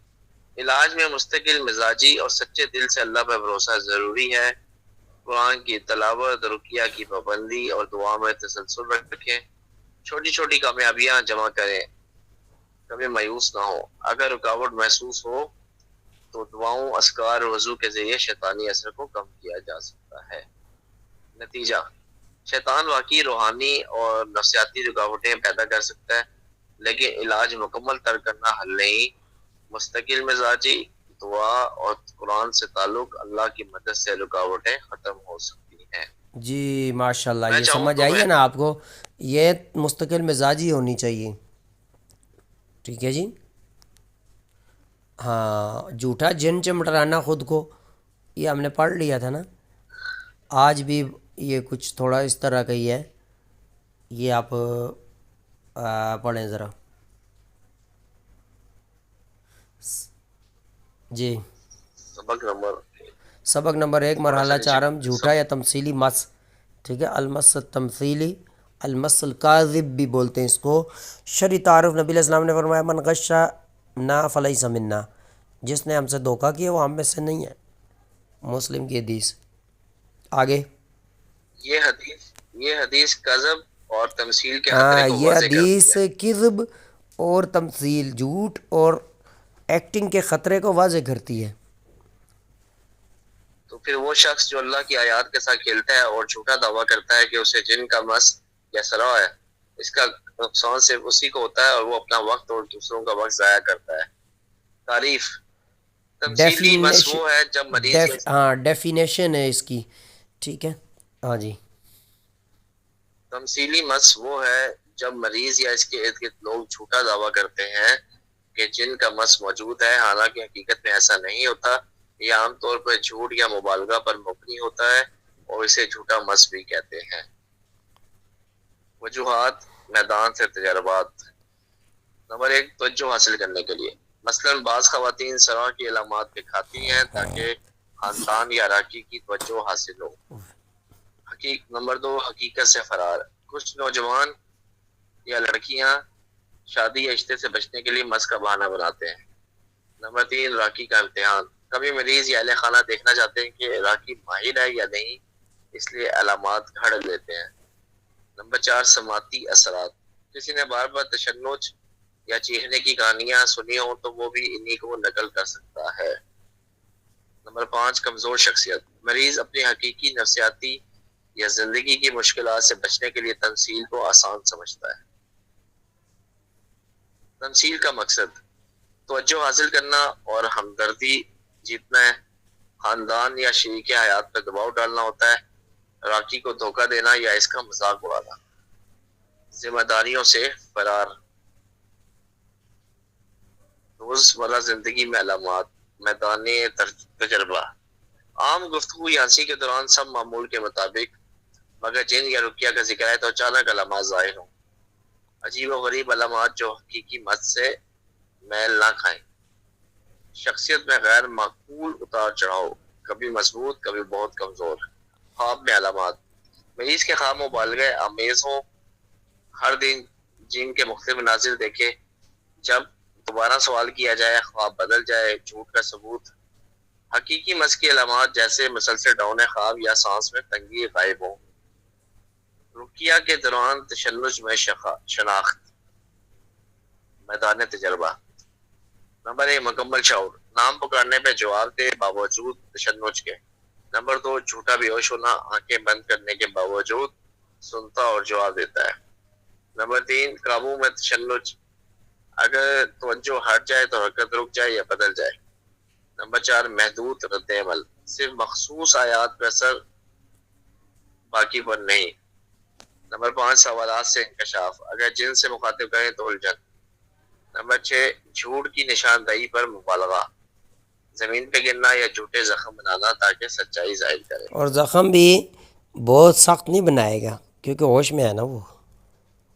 علاج میں مستقل مزاجی اور سچے دل سے اللہ پر بھروسہ ضروری ہے۔ قرآن کی تلاوت، رقیہ کی پابندی اور دعا میں تسلسل رکھیں۔ چھوٹی چھوٹی کامیابیاں جمع کریں، کبھی مایوس نہ ہو۔ اگر رکاوٹ محسوس ہو تو دعاؤں، اذکار اور وضو کے ذریعے شیطانی اثر کو کم کیا جا سکتا ہے۔ نتیجہ: شیطان واقعی روحانی اور نفسیاتی رکاوٹیں پیدا کر سکتا ہے، لیکن علاج مکمل ترک کرنا حل نہیں۔ مستقل مزاجی، دعا اور قرآن سے تعلق، اللہ کی مدد سے رکاوٹیں ختم ہو سکتی ہیں۔ جی ماشاءاللہ، میں یہ چاہوں سمجھ تو آئی میں ہے نا آپ کو؟ یہ مستقل مزاجی ہونی چاہیے، ٹھیک ہے جی۔ ہاں، جھوٹا جن چمٹرانا خود کو، یہ ہم نے پڑھ لیا تھا نا۔ آج بھی یہ کچھ تھوڑا اس طرح کا ہی ہے، یہ آپ پڑھیں ذرا جی۔ سبق نمبر 1، تھوڑا مرحلہ سا نیچے 4، جھوٹا یا تمثیلی مس، ٹھیک ہے۔ المس تمثیلی، المس الکاذب بھی بولتے ہیں اس کو۔ شرعی تعارف، نبی علیہ السلام نے فرمایا من غشنا فلیس منا، جس نے ہم سے دھوکہ کیا وہ ہم میں سے نہیں ہے۔ مسلم کی حدیث۔ آگے یہ حدیث کذب اور تمثیل کے ہاں، خطرے کو یہ واضح کرتی حدیث ہے۔ کذب اور تمثیل، جھوٹ اور ایکٹنگ کے خطرے کو واضح کرتی ہے۔ تو پھر وہ شخص جو اللہ کی آیات کے ساتھ کھیلتا ہے اور جھوٹا دعویٰ کرتا ہے کہ اسے جن کا مس یا سرا ہے، اس کا نقصان صرف اسی کو ہوتا ہے اور وہ اپنا وقت اور دوسروں کا وقت ضائع کرتا ہے۔ تعریف: تمثیلی مس وہ ہے جب مریض ہاں، ڈیفینیشن ہے اس کی، ٹھیک ہے۔ ہاں جی۔ تمثیلی مس وہ ہے جب مریض یا اس کے ارد گرد لوگ جھوٹا دعویٰ کرتے ہیں کہ جن کا مس موجود ہے، حالانکہ حقیقت میں ایسا نہیں ہوتا۔ یہ عام طور پر جھوٹ یا مبالغہ پر مبنی ہوتا ہے اور اسے جھوٹا مس بھی کہتے ہیں۔ وجوہات، میدان سے تجربات۔ نمبر 1، توجہ حاصل کرنے کے لیے۔ مثلاً بعض خواتین سرا کی علامات دکھاتی ہیں تاکہ خاندان یا اراکی کی توجہ حاصل ہو۔ نمبر 2، حقیقت سے فرار۔ کچھ نوجوان یا لڑکیاں شادی یا رشتے سے بچنے کے لیے مس کا بہانہ بناتے ہیں۔ نمبر 3، راکی کا امتحان۔ کبھی مریض یا اہل خانہ دیکھنا چاہتے ہیں کہ راکی ماہر ہے یا نہیں، اس لیے علامات گھڑ لیتے ہیں۔ نمبر 4، سماعتی اثرات۔ کسی نے بار بار تشنج یا چیخنے کی کہانیاں سنی ہوں تو وہ بھی انہی کو نقل کر سکتا ہے۔ نمبر 5، کمزور شخصیت۔ مریض اپنی حقیقی نفسیاتی یا زندگی کی مشکلات سے بچنے کے لیے تمثیل کو آسان سمجھتا ہے۔ تمثیل کا مقصد توجہ حاصل کرنا اور ہمدردی جیتنا ہے۔ خاندان یا شریک حیات پر دباؤ ڈالنا ہوتا ہے۔ راکی کو دھوکہ دینا یا اس کا مذاق اڑانا۔ ذمہ داریوں سے فرار۔ روزمرہ زندگی میں علامات، میدان تجربہ۔ عام گفتگو یا ہنسی کے دوران سب معمول کے مطابق، مگر جن یا رقیہ کا ذکر ہے تو اچانک علامات ظاہر ہوں۔ عجیب و غریب علامات جو حقیقی مت سے میل نہ کھائیں، شخصیت میں غیر معقول اتار چڑھاؤ، کبھی مضبوط کبھی بہت کمزور، خواب میں علامات، مریض کے خواب مبالغہ آمیز ہوں، ہر دن جن کے مختلف مناظر دیکھے، جب دوبارہ سوال کیا جائے خواب بدل جائے، جھوٹ کا ثبوت، حقیقی مس کی علامات جیسے مسلسل ڈاؤن خواب یا سانس میں تنگی غائب ہو، رقیہ کے دوران تشنج میں شناخت، میدان تجربہ۔ نمبر 1 مکمل شعور، نام پکارنے پہ جواب دے باوجود تشنج کے۔ نمبر 2 جھوٹا بے ہوش ہونا، آنکھیں بند کرنے کے باوجود سنتا اور جواب دیتا ہے۔ نمبر 3 قابو میں تشنج، اگر توجہ ہٹ جائے تو حرکت رک جائے یا بدل جائے۔ نمبر 4 محدود رد عمل، صرف مخصوص آیات پر اثر، باقی پر نہیں۔ نمبر 5 سوالات سے انکشاف، اگر جن سے مخاطب کریں تو الجھن۔ نمبر 6 جھوٹ کی نشاندہی پر مبالغہ، زمین پہ گرنا یا جھوٹے زخم بنانا تاکہ سچائی ظاہر کرے۔ اور زخم بھی بہت سخت نہیں بنائے گا کیونکہ ہوش میں ہے نا، وہ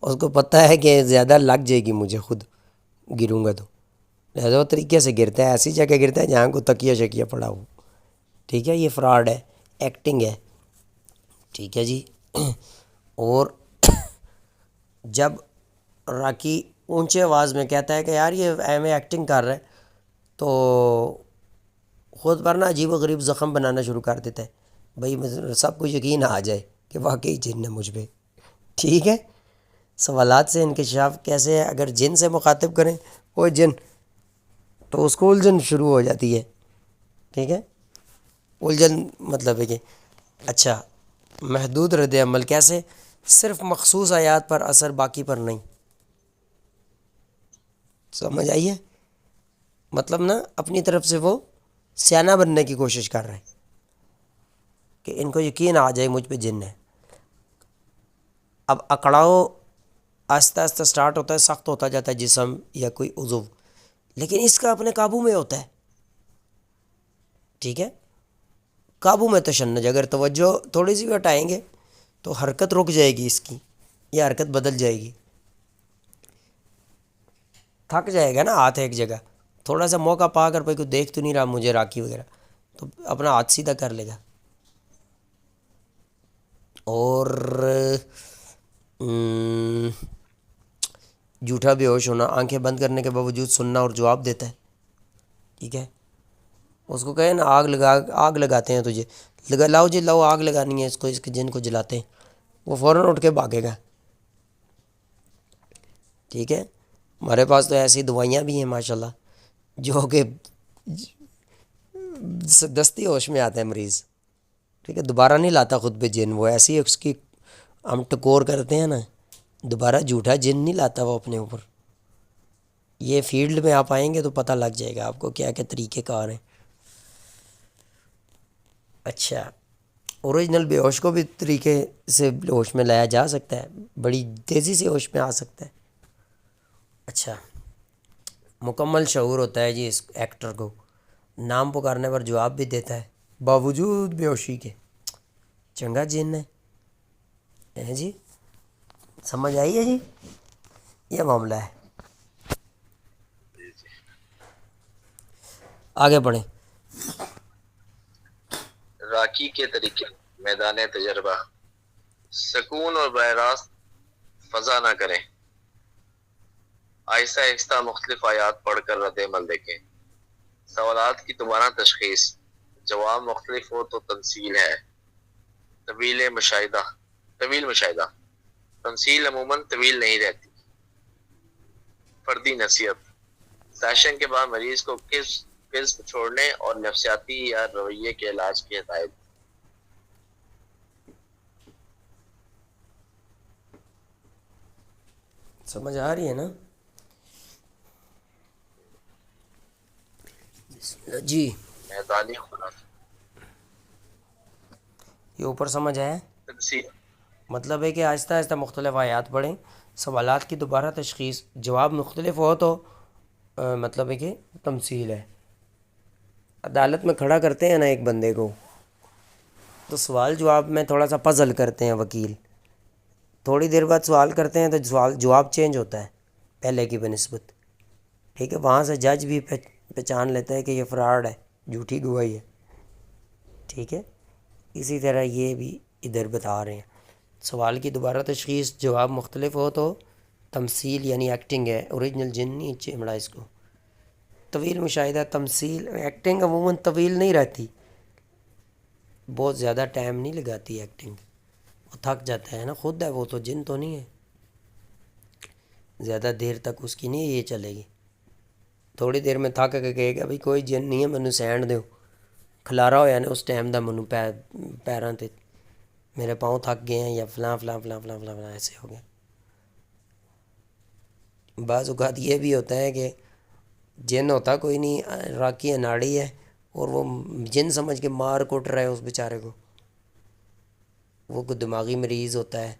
اس کو پتہ ہے کہ زیادہ لگ جائے گی مجھے خود گروں گا تو، لہذا وہ طریقے سے گرتا ہے، ایسی جگہ گرتا ہے جہاں کو تکیہ شکیہ پڑا ہو۔ ٹھیک ہے، یہ فراڈ ہے، ایکٹنگ ہے۔ ٹھیک ہے جی۔ اور جب راکی اونچے آواز میں کہتا ہے کہ یار یہ ایویں ایکٹنگ کر رہا ہے، تو خود پر نا عجیب و غریب زخم بنانا شروع کر دیتا ہے، بھائی سب کو یقین آ جائے کہ واقعی جن ہے مجھ پہ۔ ٹھیک ہے، سوالات سے انکشاف کیسے ہے؟ اگر جن سے مخاطب کریں وہ جن، تو اس کو الجھن شروع ہو جاتی ہے۔ ٹھیک ہے، الجھن مطلب ہے کہ اچھا محدود رد عمل کیسے؟ صرف مخصوص آیات پر اثر، باقی پر نہیں۔ سمجھ آئیے؟ مطلب نا اپنی طرف سے وہ سیانہ بننے کی کوشش کر رہے ہیں کہ ان کو یقین آ جائے مجھ پہ جن ہے۔ اب اکڑاؤ آہستہ آہستہ سٹارٹ ہوتا ہے، سخت ہوتا جاتا ہے جسم یا کوئی عضو، لیکن اس کا اپنے قابو میں ہوتا ہے۔ ٹھیک ہے، قابو میں تشنج، اگر توجہ تھوڑی سی بھی ہٹائیں گے تو حرکت رک جائے گی اس کی، یا حرکت بدل جائے گی، تھک جائے گا نا ہاتھ ایک جگہ، تھوڑا سا موقع پا کر کوئی دیکھ تو نہیں رہا مجھے راکی وغیرہ، تو اپنا ہاتھ سیدھا کر لے گا۔ اور جھوٹا بے ہوش ہونا، آنکھیں بند کرنے کے باوجود سننا اور جواب دیتا ہے۔ ٹھیک ہے، اس کو کہیں نا آگ لگاتے ہیں تجھے، لاؤ جی لاؤ، آگ لگانی ہے اس کو، اس کے جن کو جلاتے ہیں، وہ فوراً اٹھ کے بھاگے گا۔ ٹھیک ہے، ہمارے پاس تو ایسی دوائیاں بھی ہیں ماشاءاللہ جو کہ دستی ہوش میں آتا ہے مریض۔ ٹھیک ہے، دوبارہ نہیں لاتا خود پہ جن، وہ ایسی ہے اس کی ہم ٹکور کرتے ہیں نا، دوبارہ جھوٹا جن نہیں لاتا وہ اپنے اوپر۔ یہ فیلڈ میں آپ آئیں گے تو پتہ لگ جائے گا آپ کو کیا کیا طریقے کار ہیں۔ اچھا، اوریجنل بے ہوش کو بھی طریقے سے ہوش میں لایا جا سکتا ہے، بڑی تیزی سے ہوش میں آ سکتا ہے۔ اچھا، مکمل شعور ہوتا ہے جی اس ایکٹر کو، نام پکارنے پر جواب بھی دیتا ہے باوجود بے ہوشی کے۔ چنگا جن ہے جی، سمجھ آئی ہے جی؟ یہ معاملہ ہے، آگے بڑھیں۔ راکی کے طریقے، میدان تجربہ، سکون اور براہ راست فضا نہ کریں، آہستہ آہستہ مختلف آیات پڑھ کر رد عمل دیکھیں، سوالات کی دوبارہ تشخیص، جواب مختلف ہو تو تنصیل ہے، طویل مشاہدہ، تنصیل عموماً طویل نہیں رہتی، فردی نصیحت، سیشن کے بعد مریض کو قسم چھوڑنے اور نفسیاتی یا رویے کے علاج کی ہدایت۔ سمجھ آ رہی ہے نا جی؟ میدانی خلاصہ، یہ اوپر سمجھ آیا؟ تنصیل، مطلب ہے کہ آہستہ آہستہ مختلف آیات پڑھیں، سوالات کی دوبارہ تشخیص، جواب مختلف ہو تو مطلب ہے کہ تمثیل ہے۔ عدالت میں کھڑا کرتے ہیں نا ایک بندے کو، تو سوال جواب میں تھوڑا سا پزل کرتے ہیں وکیل تھوڑی دیر بعد سوال کرتے ہیں تو جواب چینج ہوتا ہے پہلے کی بنسبت، ٹھیک ہے، وہاں سے جج بھی پہچان لیتا ہے کہ یہ فراڈ ہے، جھوٹی گواہی ہے، ٹھیک ہے۔ اسی طرح یہ بھی ادھر بتا رہے ہیں، سوال کی دوبارہ تشخیص جواب مختلف ہو تو تمثیل یعنی ایکٹنگ ہے، اوریجنل جن نہیں چمڑا اس کو۔ طویل مشاہدہ تمثیل، ایکٹنگ عموماً طویل نہیں رہتی، بہت زیادہ ٹائم نہیں لگاتی ایکٹنگ، وہ تھک جاتا ہے نا، خود ہے وہ تو، جن تو نہیں ہے، زیادہ دیر تک اس کی نہیں یہ چلے گی، تھوڑی دیر میں تھک کے کہے گا بھائی کوئی جن نہیں ہے مینوں سینڈ دیو، کھلارا ہویا نا اس ٹائم دا مینوں پیراں تے، میرے پاؤں تھک گئے ہیں یا فلاں فلاں فلاں فلاں فلاں فلاں ایسے ہو گیا۔ بعض اوقات یہ بھی ہوتا ہے کہ جن ہوتا کوئی نہیں، راکی اناڑی ہے اور وہ جن سمجھ کے مار کٹ رہا ہے اس بیچارے کو، وہ کوئی دماغی مریض ہوتا ہے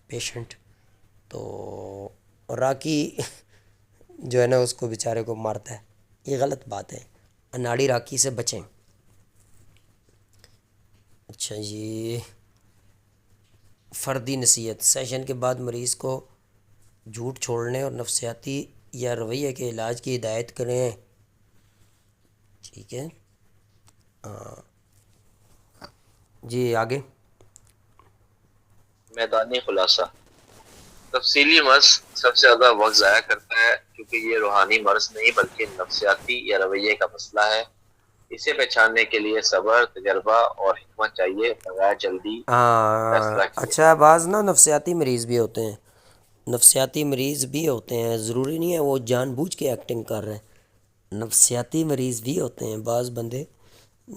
پیشنٹ، تو راکی جو ہے نا اس کو بیچارے کو مارتا ہے، یہ غلط بات ہے، اناڑی راکی سے بچیں۔ اچھا جی، فردی نصیحت، سیشن کے بعد مریض کو جھوٹ چھوڑنے اور نفسیاتی یا رویے کے علاج کی ہدایت کریں، ٹھیک ہے، جی آگے۔ میدانی خلاصہ: تفصیلی مرض سب سے زیادہ وقت ضائع کرتا ہے کیونکہ یہ روحانی مرض نہیں بلکہ نفسیاتی یا رویے کا مسئلہ ہے۔ اسے پہچاننے کے لیے صبر، تجربہ اور حکمت چاہیے، بغیر جلدی فیصلہ کیے۔ اچھا، بعض نا نفسیاتی مریض بھی ہوتے ہیں، نفسیاتی مریض بھی ہوتے ہیں، ضروری نہیں ہے وہ جان بوجھ کے ایکٹنگ کر رہے ہیں، نفسیاتی مریض بھی ہوتے ہیں، بعض بندے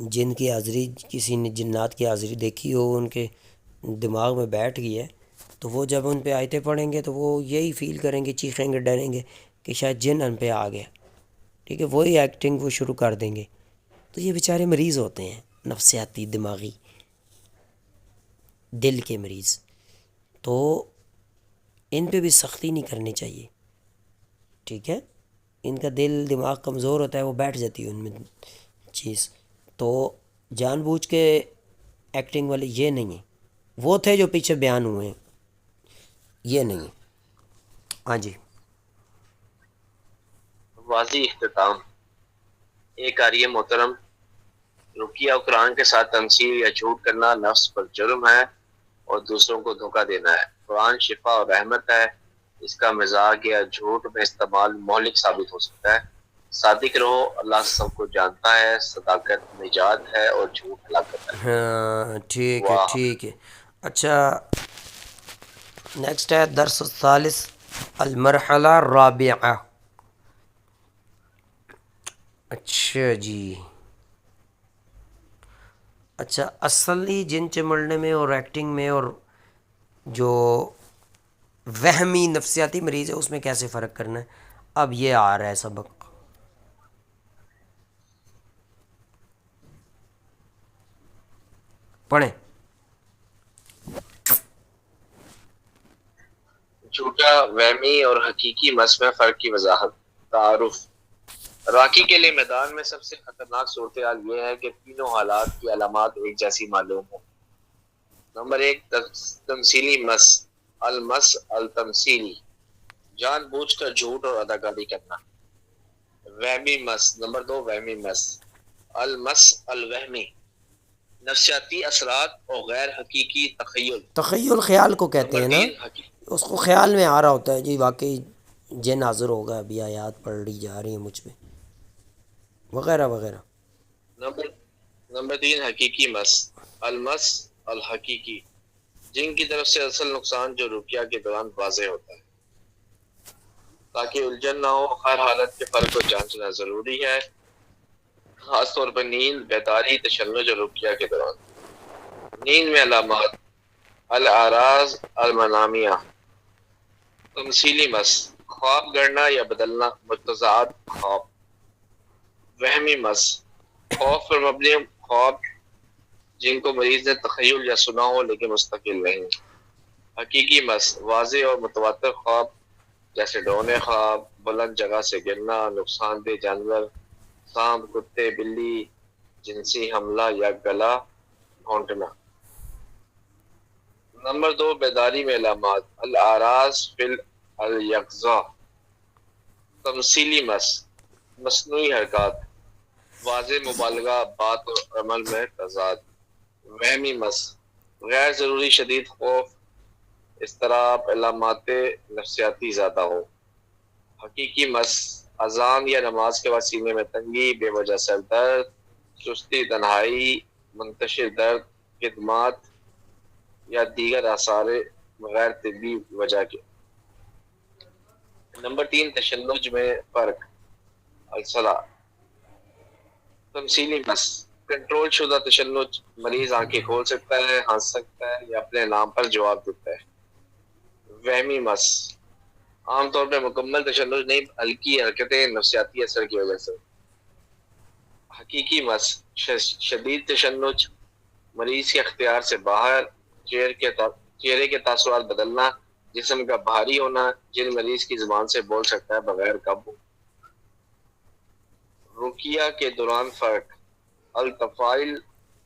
جن کی حاضری، کسی نے جنات کی حاضری دیکھی ہو، ان کے دماغ میں بیٹھ گئی ہے، تو وہ جب ان پہ آیتیں پڑھیں گے تو وہ یہی فیل کریں گے، چیخیں گے، ڈریں گے کہ شاید جن ان پہ آ گیا، ٹھیک ہے، وہی ایکٹنگ وہ شروع کر دیں گے، تو یہ بیچارے مریض ہوتے ہیں، نفسیاتی دماغی دل کے مریض، تو ان پہ بھی سختی نہیں کرنی چاہیے، ٹھیک ہے، ان کا دل دماغ کمزور ہوتا ہے، وہ بیٹھ جاتی ہے ان میں چیز، تو جان بوجھ کے ایکٹنگ والے یہ نہیں ہیں، وہ تھے جو پیچھے بیان ہوئے ہیں، یہ نہیں ہے۔ ہاں جی، واضح اختتام: ایک قاری محترم، رقیہ قرآن کے ساتھ تمثیل یا جھوٹ کرنا نفس پر جرم ہے اور دوسروں کو دھوکہ دینا ہے۔ قرآن شفا اور رحمت ہے، اس کا مزاج یا جھوٹ میں استعمال مہلک ثابت ہو سکتا ہے۔ صادق رہو، اللہ سب کو جانتا ہے، صداقت نجات ہے اور جھوٹ ہلاکت ہے۔ ہاں ٹھیک ہے، واہ! ٹھیک ہے۔ اچھا، نیکسٹ ہے درس الثالث، المرحلہ الرابعہ۔ اچھا جی، اچھا، اصلی جن چمڑنے میں اور ایکٹنگ میں اور جو وہمی نفسیاتی مریض ہے اس میں کیسے فرق کرنا ہے، اب یہ آ رہا ہے سبق، پڑھیں۔ جھوٹا، وہمی اور حقیقی مس میں فرق کی وضاحت۔ تعارف: راکی کے لیے میدان میں سب سے خطرناک صورتحال یہ ہے کہ تینوں حالات کی علامات ایک جیسی معلوم ہوں۔ نمبر 1، تمثیلی مس، المس التمثیلی، جان بوجھ کر جھوٹ اور اداکاری کرنا۔ وہمی مس، نمبر 2، وہمی مس، المس الوہمی، نفسیاتی اثرات اور غیر حقیقی تخیل۔ تخیل خیال کو کہتے نمبر ہیں نا، 3، اس کو خیال میں آ رہا ہوتا ہے جی واقعی جن حاضر ہوگا، ابھی آیات پڑھ لی جا رہی ہیں مجھ پہ، وغیرہ وغیرہ۔ نمبر 3، حقیقی مس، المس الحقیقی، جن کی طرف سے اصل نقصان جو رقیہ کے دوران واضح ہوتا ہے۔ تاکہ الجھن نہ ہو، ہر حالت کے فرق کو جانچنا ضروری ہے، خاص طور پر نیند، بیداری، تشنج اور رقیہ کے دوران۔ نیند میں علامات: الاعراض المنامیہ، تمثیلی مس، خواب گڑنا یا بدلنا، متضاد خواب۔ وہمی مس، خوف پر مبنی خواب جن کو مریض نے تخیل یا سنا ہو لیکن مستقل نہیں۔ حقیقی مس، واضح اور متواتر خواب جیسے ڈونے خواب، بلند جگہ سے گرنا، نقصان دہ جانور، سانپ، کتے، بلی، جنسی حملہ یا گلا گھونٹنا۔ نمبر 2 بیداری میں علامات: الاعراض فی الیقظہ، تمثیلی مس، مصنوعی حرکات، واضح مبالغہ، بات اور عمل میں تضاد، وہمی مس، غیر ضروری شدید خوف، اضطراب، علامات نفسیاتی زیادہ ہو، حقیقی مس، اذان یا نماز کے بعد سینے میں تنگی، بے وجہ سر درد، سستی، تنہائی، منتشر درد، خدمات یا دیگر آثار غیر طبی وجہ کے۔ نمبر 3 تشنج میں فرق: الصلہ، تمثیلی مس، کنٹرول شدہ تشنج، مریض آنکھیں کھول سکتا ہے، ہنس سکتا ہے یا اپنے نام پر جواب دیتا ہے۔ وہمی مس، عام طور پہ مکمل تشنج نہیں، ہلکی حرکتیں نفسیاتی اثر کی وجہ سے۔ حقیقی مس، شدید تشنج، مریض کے اختیار سے باہر، چہرے کے تاثرات بدلنا، جسم کا بھاری ہونا، جن مریض کی زبان سے بول سکتا ہے بغیر قابو۔ رقیہ کے دوران فرق: التفاعل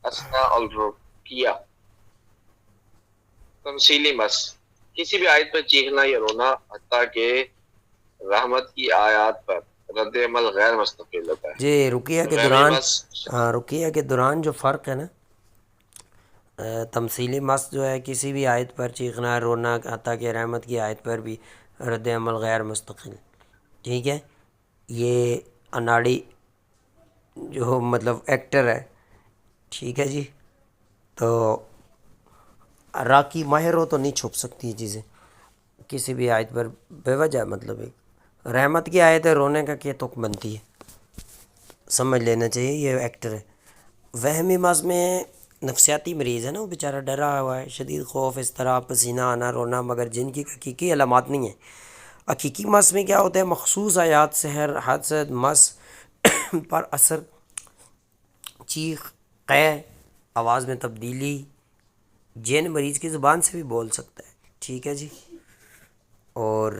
اثناء الرقیہ، تمثیلی مس، کسی بھی آیت پر چیخنا یا رونا، حتیٰ کہ رحمت کی آیات پر رد عمل غیر مستقل ہوتا ہے۔ جی رقیہ کے غیمی دوران، مس، ہاں رقیہ کے دوران جو فرق ہے نا، تمثیلی مس جو ہے کسی بھی آیت پر چیخنا رونا، حتیٰ کہ رحمت کی آیت پر بھی رد عمل غیر مستقل، ٹھیک ہے۔ یہ اناڑی جو مطلب ایکٹر ہے، ٹھیک ہے جی، تو راکی ماہر ہو تو نہیں چھپ سکتی یہ چیزیں کسی بھی آیت پر بے وجہ، مطلب ایک رحمت کی آیت ہے، رونے کا کیا تک بنتی ہے، سمجھ لینا چاہیے یہ ایکٹر ہے۔ وہمی مس میں نفسیاتی مریض ہے نا، وہ بیچارہ ڈرا ہوا ہے، شدید خوف، اضطراب، پسینہ آنا، رونا، مگر جن کی حقیقی علامات نہیں ہیں۔ حقیقی مس میں کیا ہوتا ہے؟ مخصوص آیات، سحر، حادثت، مس پر اثر، چیخ، قے، آواز میں تبدیلی، جن مریض کی زبان سے بھی بول سکتا ہے، ٹھیک ہے جی۔ اور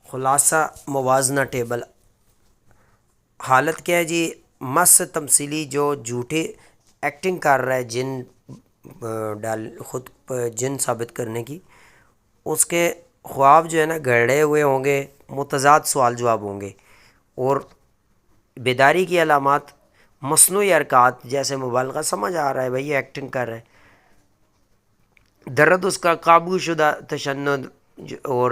خلاصہ موازنہ ٹیبل، حالت کیا ہے جی؟ مس تمثیلی جو جھوٹے ایکٹنگ کر رہا ہے، جن ڈال خود جن ثابت کرنے کی، اس کے خواب جو ہے نا گڑھے ہوئے ہوں گے، متضاد سوال جواب ہوں گے۔ اور بیداری کی علامات مصنوعی حرکات، جیسے مبالغہ، سمجھ آ رہا ہے بھائی یہ ایکٹنگ کر رہا ہے۔ درد اس کا قابو شدہ تشنج اور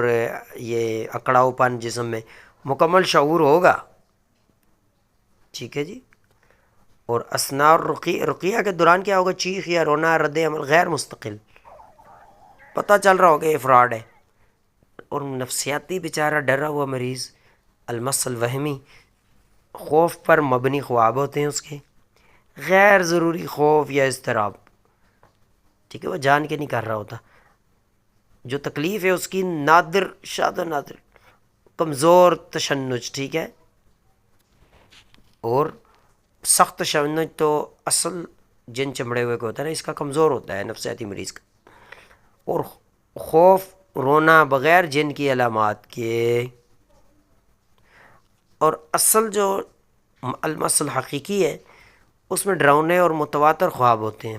یہ اکڑاؤ پن جسم میں، مکمل شعور ہوگا، ٹھیک ہے جی۔ اور اثناء رقیہ کے دوران کیا ہوگا؟ چیخ یا رونا، رد عمل غیر مستقل، پتہ چل رہا ہوگا یہ فراڈ ہے۔ اور نفسیاتی بیچارہ ڈرا ہوا مریض، المس الوہمی، خوف پر مبنی خواب ہوتے ہیں اس کے، غیر ضروری خوف یا اضطراب، ٹھیک ہے، وہ جان کے نہیں کر رہا ہوتا، جو تکلیف ہے اس کی نادر، شاذ و نادر، کمزور تشنج، ٹھیک ہے۔ اور سخت تشنج تو اصل جن چمڑے ہوئے کو ہوتا ہے نا، اس کا کمزور ہوتا ہے نفسیاتی مریض کا۔ اور خوف، رونا بغیر جن کی علامات کے۔ اور اصل جو المس الحقیقی ہے اس میں ڈراؤنے اور متواتر خواب ہوتے ہیں۔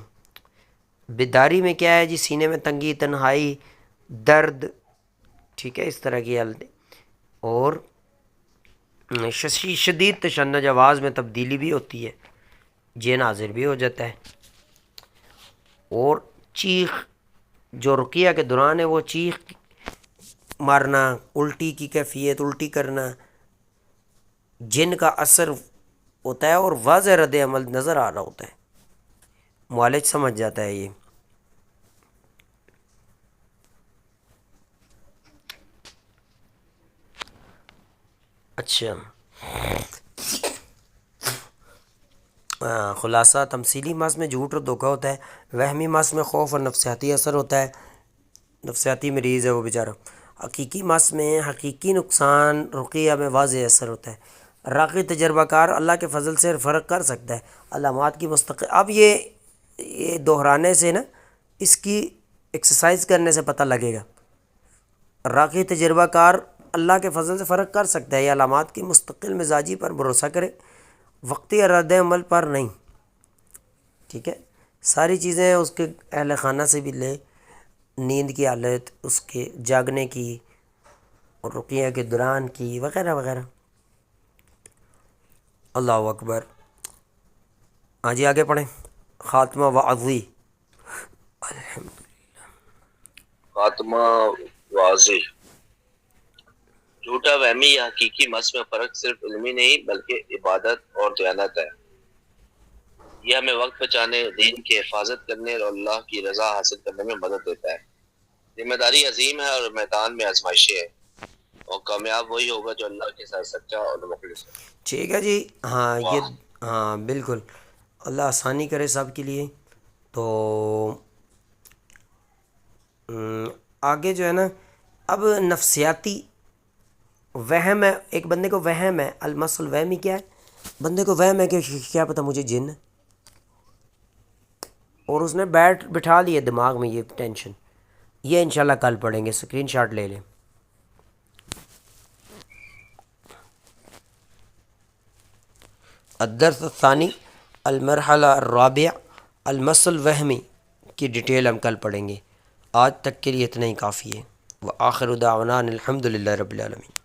بیداری میں کیا ہے جی؟ سینے میں تنگی، تنہائی، درد، ٹھیک ہے، اس طرح کی حالتیں۔ اور شدید تشنج، آواز میں تبدیلی بھی ہوتی ہے، جن حاضر بھی ہو جاتا ہے۔ اور چیخ جو رقیہ کے دوران ہے، وہ چیخ مارنا، الٹی کی کیفیت، الٹی کرنا، جن کا اثر ہوتا ہے اور واضح رد عمل نظر آ رہا ہوتا ہے، معالج سمجھ جاتا ہے یہ۔ اچھا، خلاصہ تمثیلی مس میں جھوٹ اور دھوکہ ہوتا ہے، وہمی مس میں خوف اور نفسیاتی اثر ہوتا ہے، نفسیاتی مریض ہے وہ بیچارہ۔ حقیقی مس میں حقیقی نقصان، رقیہ میں واضح اثر ہوتا ہے۔ راقی تجربہ کار اللہ کے فضل سے فرق کر سکتا ہے علامات کی مستقل۔ اب یہ دہرانے سے نا، اس کی ایکسرسائز کرنے سے پتہ لگے گا۔ راقی تجربہ کار اللہ کے فضل سے فرق کر سکتا ہے، یہ علامات کی مستقل مزاجی پر بھروسہ کرے، وقتی رد عمل پر نہیں، ٹھیک ہے۔ ساری چیزیں اس کے اہل خانہ سے بھی لے، نیند کی حالت، اس کے جاگنے کی اور رقیہ کے دوران کی وغیرہ وغیرہ۔ اللہ اکبر۔ ہاں جی آگے پڑھیں۔ خاتمہ وعظی۔ خاتمہ واضح۔ جھوٹا وہمی یا حقیقی مس میں فرق صرف علمی نہیں بلکہ عبادت اور دیانت ہے۔ یہ ہمیں وقت بچانے، دین کی حفاظت کرنے اور اللہ کی رضا حاصل کرنے میں مدد دیتا ہے۔ ذمہ داری عظیم ہے اور میدان میں آزمائشیں ہیں، اور کامیاب وہی ہوگا جو اللہ کے ساتھ سچا اور مخلص ہے۔ ٹھیک ہے جی، ہاں واہ۔ یہ ہاں بالکل، اللہ آسانی کرے سب کے لیے۔ تو آگے جو ہے نا، اب نفسیاتی وہم ہے، ایک بندے کو وہم ہے، المس الوہمی کیا ہے؟ بندے کو وہم ہے کہ کیا پتہ مجھے جن ہے، اور اس نے بٹھا لیے دماغ میں یہ ٹینشن۔ یہ انشاءاللہ کل پڑھیں گے، اسکرین شاٹ لے لیں۔ الدرس الثانی المرحلہ الرابع المس الوہمی کی ڈیٹیل ہم کل پڑھیں گے۔ آج تک کے لیے اتنا ہی کافی ہے۔ وآخر دعوانا الحمد للہ رب العالمین۔